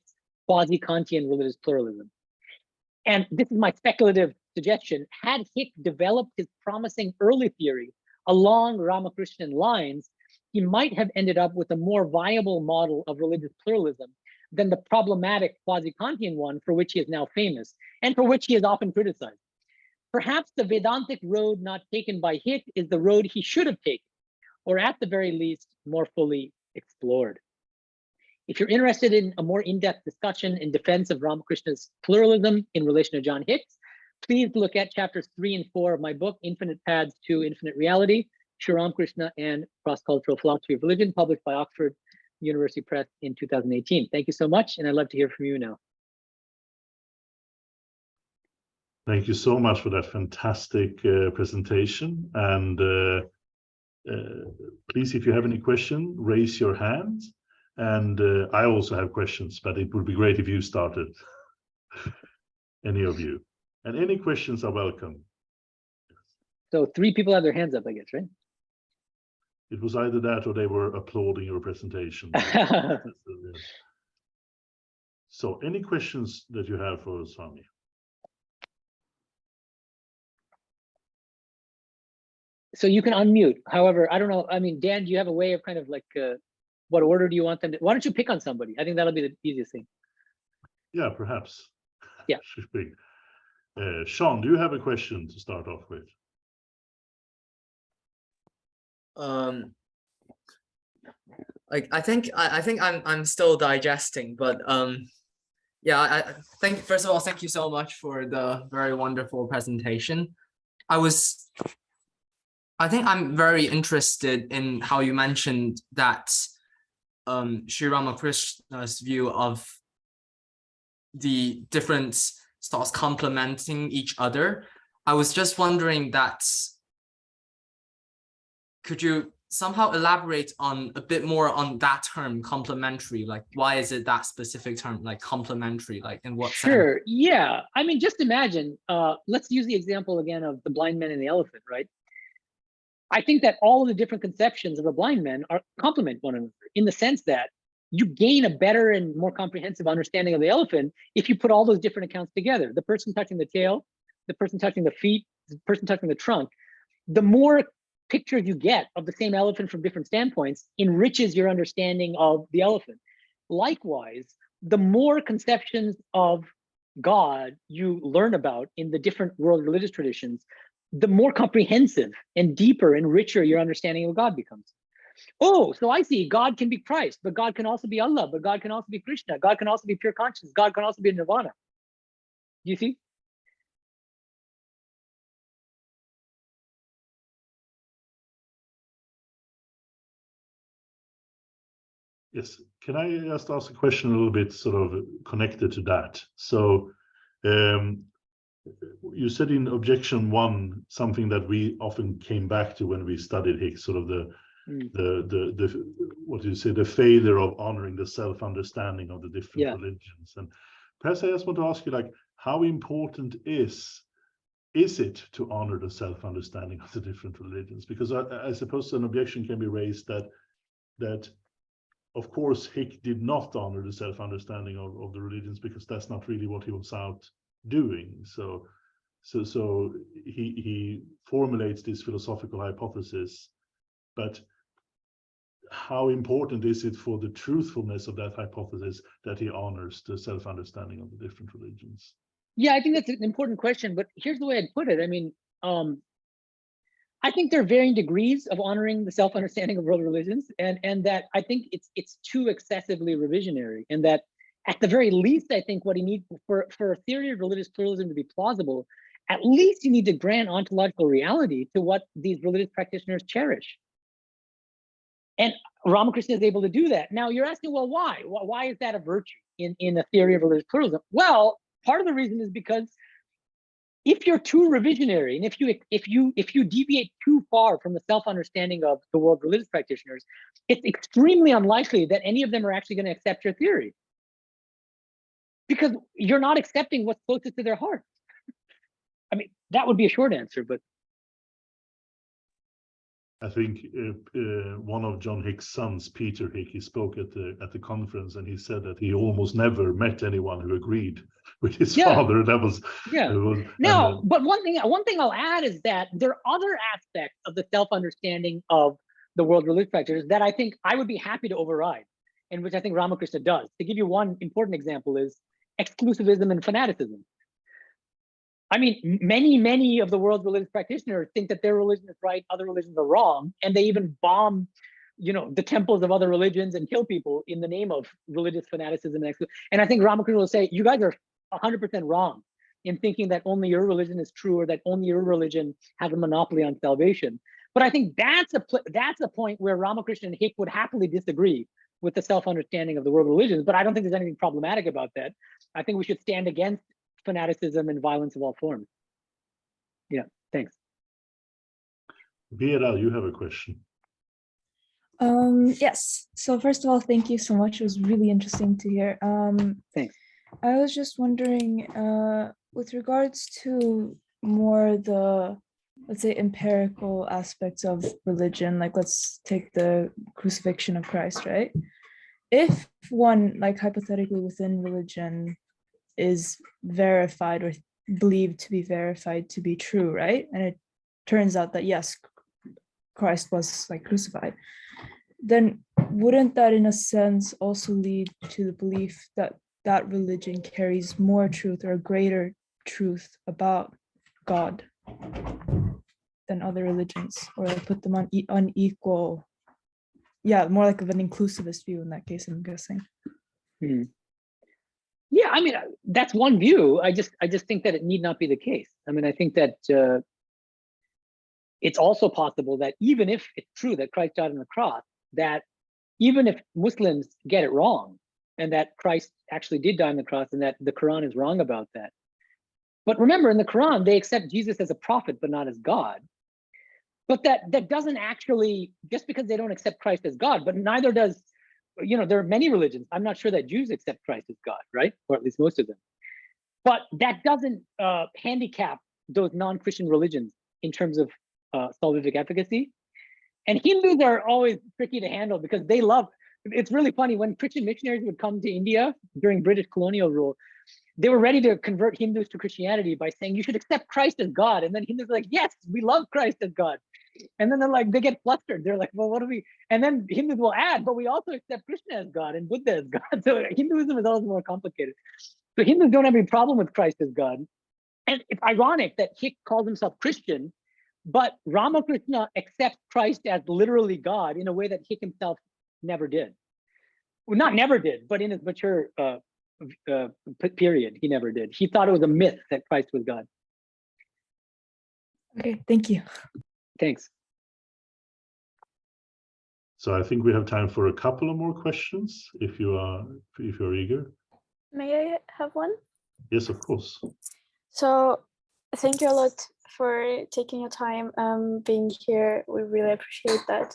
quasi-Kantian religious pluralism. And this is my speculative suggestion. Had Hick developed his promising early theory along Ramakrishnan lines, he might have ended up with a more viable model of religious pluralism than the problematic quasi-Kantian one for which he is now famous and for which he is often criticized. Perhaps the Vedāntic road not taken by Hick is the road he should have taken, or at the very least, more fully explored. If you're interested in a more in-depth discussion in defense of Ramakrishna's pluralism in relation to John Hick, please look at chapters 3 and 4 of my book, Infinite Paths to Infinite Reality, Sri Ramakrishna and Cross-Cultural Philosophy of Religion, published by Oxford University Press in 2018. Thank you so much, and I'd love to hear from you now. Thank you so much for that fantastic presentation. And please, if you have any question, raise your hand. And I also have questions, but it would be great if you started, any of you. And any questions are welcome. So 3 people have their hands up, I guess, right? It was either that or they were applauding your presentation. So any questions that you have for Swami? So you can unmute. However, I don't know. I mean, Dan, do you have a way of kind of like, what order do you want them to? Why don't you pick on somebody? I think that'll be the easiest thing. Yeah, perhaps. Yeah. Should be. Sean, do you have a question to start off with? Like I think I'm still digesting, but yeah, I think first of all, thank you so much for the very wonderful presentation. I was I think I'm very interested in how you mentioned that Sri Ramakrishna's view of the different styles complementing each other. I was just wondering that, could you somehow elaborate on a bit more on that term, complementary? Like, why is it that specific term, like complementary, like in what sense? Sure, yeah. I mean, just imagine, let's use the example again of the blind man and the elephant, right? I think that all of the different conceptions of a blind man complement one another in the sense that you gain a better and more comprehensive understanding of the elephant if you put all those different accounts together. The person touching the tail, the person touching the feet, the person touching the trunk. The more pictures you get of the same elephant from different standpoints enriches your understanding of the elephant. Likewise, the more conceptions of God you learn about in the different world religious traditions, the more comprehensive and deeper and richer your understanding of God becomes. Oh, so I see God can be Christ, but God can also be Allah, but God can also be Krishna, God can also be pure consciousness, God can also be Nirvana. Do you see? Yes, can I just ask a question a little bit sort of connected to that? So you said in objection 1 something that we often came back to when we studied Hick, sort of the what do you say, the failure of honoring the self-understanding of the different religions. And perhaps I just want to ask you, like, how important is it to honor the self-understanding of the different religions? Because I suppose an objection can be raised that of course Hick did not honor the self-understanding of the religions, because that's not really what he was out doing. So he formulates this philosophical hypothesis, but how important is it for the truthfulness of that hypothesis that he honors the self-understanding of the different religions? Yeah, I think that's an important question, but here's the way I'd put it. I mean, I think there are varying degrees of honoring the self-understanding of world religions, and that I think it's too excessively revisionary, and that at the very least, I think what he needs for a theory of religious pluralism to be plausible, at least you need to grant ontological reality to what these religious practitioners cherish. And Ramakrishna is able to do that. Now you're asking, well, why? Why is that a virtue in a theory of religious pluralism? Well, part of the reason is because if you're too revisionary, and if you deviate too far from the self-understanding of the world religious practitioners, it's extremely unlikely that any of them are actually going to accept your theory, because you're not accepting what's closest to their heart. I mean, that would be a short answer, but I think one of John Hick's sons, Peter Hick, he spoke at the conference, and he said that he almost never met anyone who agreed with his father. That was No, but one thing I'll add is that there are other aspects of the self-understanding of the world religious practitioners that I think I would be happy to override, and which I think Ramakrishna does. To give you one important example is exclusivism and fanaticism. I mean, many of the world's religious practitioners think that their religion is right, other religions are wrong, and they even bomb, the temples of other religions and kill people in the name of religious fanaticism. And I think Ramakrishna will say, you guys are 100% wrong in thinking that only your religion is true, or that only your religion has a monopoly on salvation. But I think that's a point where Ramakrishna and Hick would happily disagree with the self-understanding of the world religions. But I don't think there's anything problematic about that. I think we should stand against fanaticism and violence of all forms. Yeah, thanks. Vera, you have a question. Yes. So first of all, thank you so much. It was really interesting to hear. Thanks. I was just wondering, with regards to more the, let's say, empirical aspects of religion, like let's take the crucifixion of Christ, right? If one, like hypothetically within religion, is verified or believed to be verified to be true, right? And it turns out that yes, Christ was like crucified, then wouldn't that in a sense also lead to the belief that that religion carries more truth or greater truth about God than other religions, or put them on unequal, more like of an inclusivist view in that case, I'm guessing. Yeah, I mean, that's one view. I just think that it need not be the case. I mean, I think that it's also possible that even if it's true that Christ died on the cross, that even if Muslims get it wrong and that Christ actually did die on the cross and that the Quran is wrong about that. But remember, in the Quran, they accept Jesus as a prophet, but not as God. But that doesn't actually, just because they don't accept Christ as God, but neither does, there are many religions. I'm not sure that Jews accept Christ as God, right? Or at least most of them. But that doesn't handicap those non-Christian religions in terms of salvific efficacy. And Hindus are always tricky to handle because they love, it's really funny, when Christian missionaries would come to India during British colonial rule, they were ready to convert Hindus to Christianity by saying, you should accept Christ as God. And then Hindus are like, yes, we love Christ as God. And then they're like, they get flustered. They're like, well, what do we? And then Hindus will add, but we also accept Krishna as God and Buddha as God. So Hinduism is always more complicated. So Hindus don't have any problem with Christ as God. And it's ironic that Hick calls himself Christian, but Ramakrishna accepts Christ as literally God in a way that Hick himself never did. Well, not never did, but in his mature period, he never did. He thought it was a myth that Christ was God. Okay, thank you. Thanks. So I think we have time for a couple of more questions, if you're eager. May I have one? Yes, of course. So thank you a lot for taking your time being here. We really appreciate that.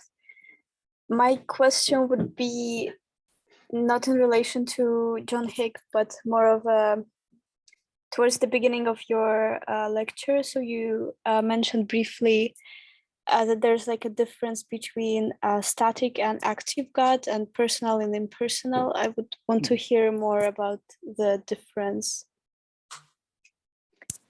My question would be not in relation to John Hick, but more of towards the beginning of your lecture. So you mentioned briefly that there's like a difference between static and active God and personal and impersonal. I would want to hear more about the difference.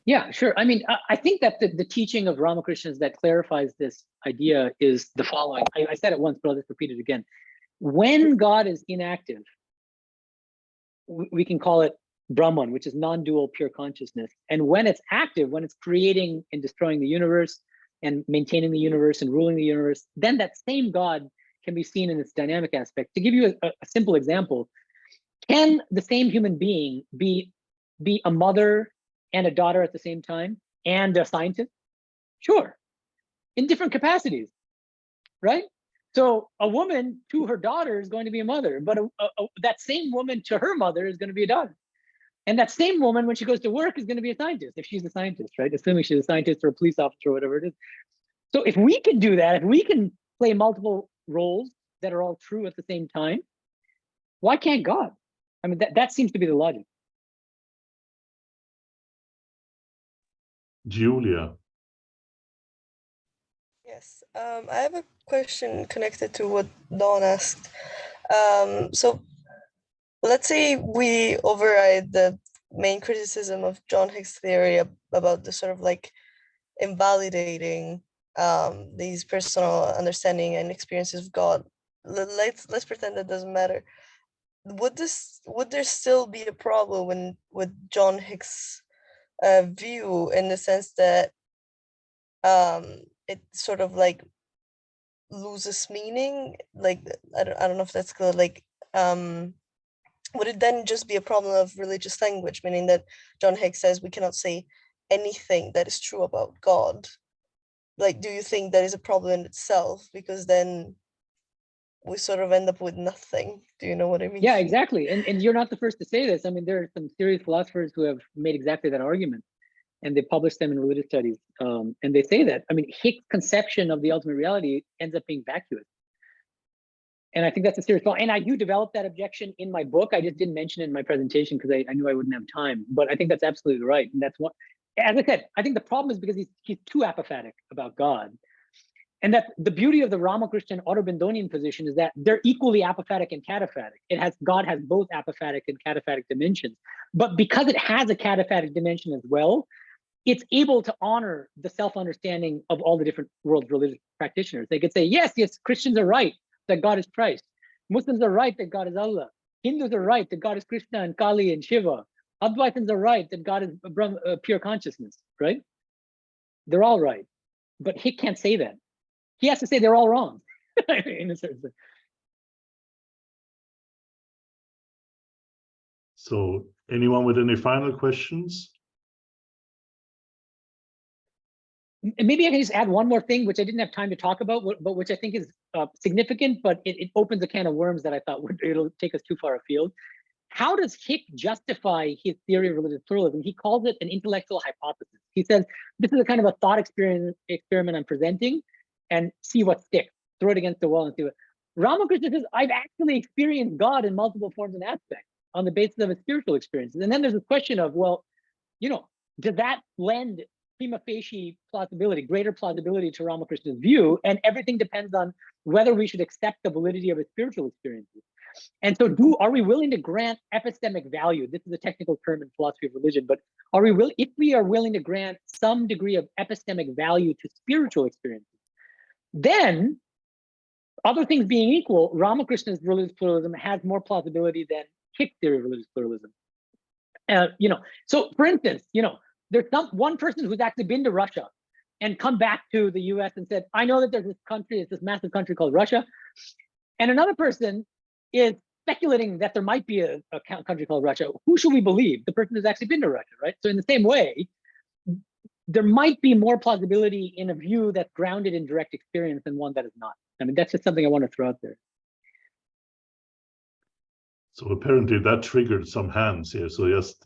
Yeah, sure. I mean, I think that the teaching of Ramakrishna's that clarifies this idea is the following. I said it once, but I'll just repeat it again. When God is inactive, we can call it Brahman, which is non-dual pure consciousness. And when it's active, when it's creating and destroying the universe and maintaining the universe and ruling the universe, then that same God can be seen in its dynamic aspect. To give you a simple example, can the same human being be a mother and a daughter at the same time and a scientist? Sure, in different capacities, right? So a woman to her daughter is going to be a mother, but that same woman to her mother is going to be a daughter. And that same woman, when she goes to work, is going to be a scientist, if she's a scientist, right? Assuming she's a scientist or a police officer or whatever it is. So if we can do that, if we can play multiple roles that are all true at the same time, why can't God? I mean, that seems to be the logic. Julia. Yes, I have a question connected to what Dawn asked. So let's say we override the main criticism of John Hick's theory about the sort of like invalidating these personal understanding and experiences of God. Let's pretend that doesn't matter. Would there still be a problem with John Hick's view, in the sense that it sort of like loses meaning? Like I don't know if that's good. Like would it then just be a problem of religious language, meaning that John Hick says we cannot say anything that is true about God? Like, do you think that is a problem in itself, because then we sort of end up with nothing? Do you know what I mean? Yeah, exactly. And you're not the first to say this. I mean, there are some serious philosophers who have made exactly that argument, and they publish them in religious studies. And they say that, I mean, Hick's conception of the ultimate reality ends up being vacuous. And I think that's a serious problem. And I do develop that objection in my book. I just didn't mention it in my presentation because I knew I wouldn't have time. But I think that's absolutely right. And that's what, as I said, I think the problem is because he's too apophatic about God. And that the beauty of the Ramakrishna and Aurobindonian position is that they're equally apophatic and cataphatic. God has both apophatic and cataphatic dimensions. But because it has a cataphatic dimension as well, it's able to honor the self-understanding of all the different world's religious practitioners. They could say, yes, Christians are right that God is Christ. Muslims are right that God is Allah. Hindus are right that God is Krishna and Kali and Shiva. Advaitins are right that God is pure consciousness, right? They're all right. But Hick can't say that. He has to say they're all wrong, in a certain sense. So anyone with any final questions? maybe I can just add one more thing, which I didn't have time to talk about, but which I think is significant, but it opens a can of worms that I thought it'll take us too far afield. How does Hick justify his theory of religious pluralism? He calls it an intellectual hypothesis. He says, this is a kind of a thought experiment I'm presenting, and see what sticks. Throw it against the wall and see what. Ramakrishna says, I've actually experienced God in multiple forms and aspects on the basis of his spiritual experiences. And then there's this question of, well, you know, does that lend prima facie plausibility, greater plausibility to Ramakrishna's view? And everything depends on whether we should accept the validity of his spiritual experiences. And so are we willing to grant epistemic value? This is a technical term in philosophy of religion, but if we are willing to grant some degree of epistemic value to spiritual experiences, then other things being equal, Ramakrishna's religious pluralism has more plausibility than Hick's theory of religious pluralism. You know, so for instance, you know, there's one person who's actually been to Russia and come back to the US and said, I know that there's this country, it's this massive country called Russia. And another person is speculating that there might be a country called Russia. Who should we believe? The person who's actually been to Russia, right? So in the same way, there might be more plausibility in a view that's grounded in direct experience than one that is not. I mean, that's just something I want to throw out there. So apparently that triggered some hands here. So just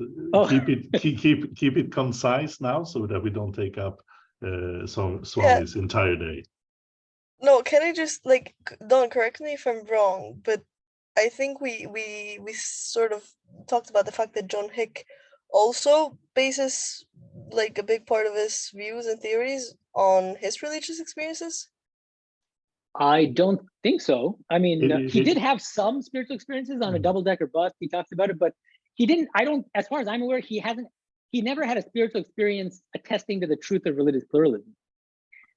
keep it concise now, so that we don't take up Swami's entire day. No, can I just, like, don't correct me if I'm wrong, but I think we sort of talked about the fact that John Hick also bases like a big part of his views and theories on his religious experiences. I don't think so. I mean, he did have some spiritual experiences on a double-decker bus. He talks about it, but he didn't, as far as I'm aware, he never had a spiritual experience attesting to the truth of religious pluralism.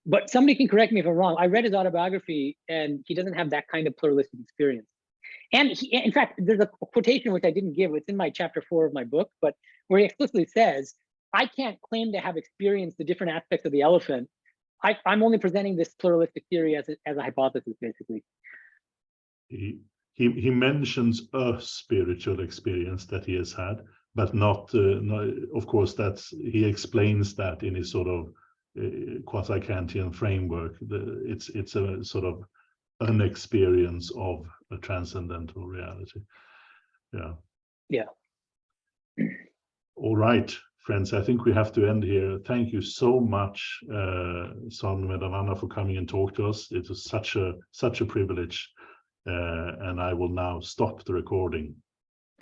But somebody can correct me if I'm wrong. I read his autobiography and he doesn't have that kind of pluralistic experience. And in fact, there's a quotation which I didn't give, it's in my chapter 4 of my book, but where he explicitly says, I can't claim to have experienced the different aspects of the elephant. I'm only presenting this pluralistic theory as a hypothesis, basically. He mentions a spiritual experience that he has had, but not of course, he explains that in his sort of quasi-Kantian framework. It's a sort of an experience of a transcendental reality. Yeah. All right, friends, I think we have to end here. Thank you so much, Swami Medhananda, for coming and talk to us. It was such a privilege, and I will now stop the recording.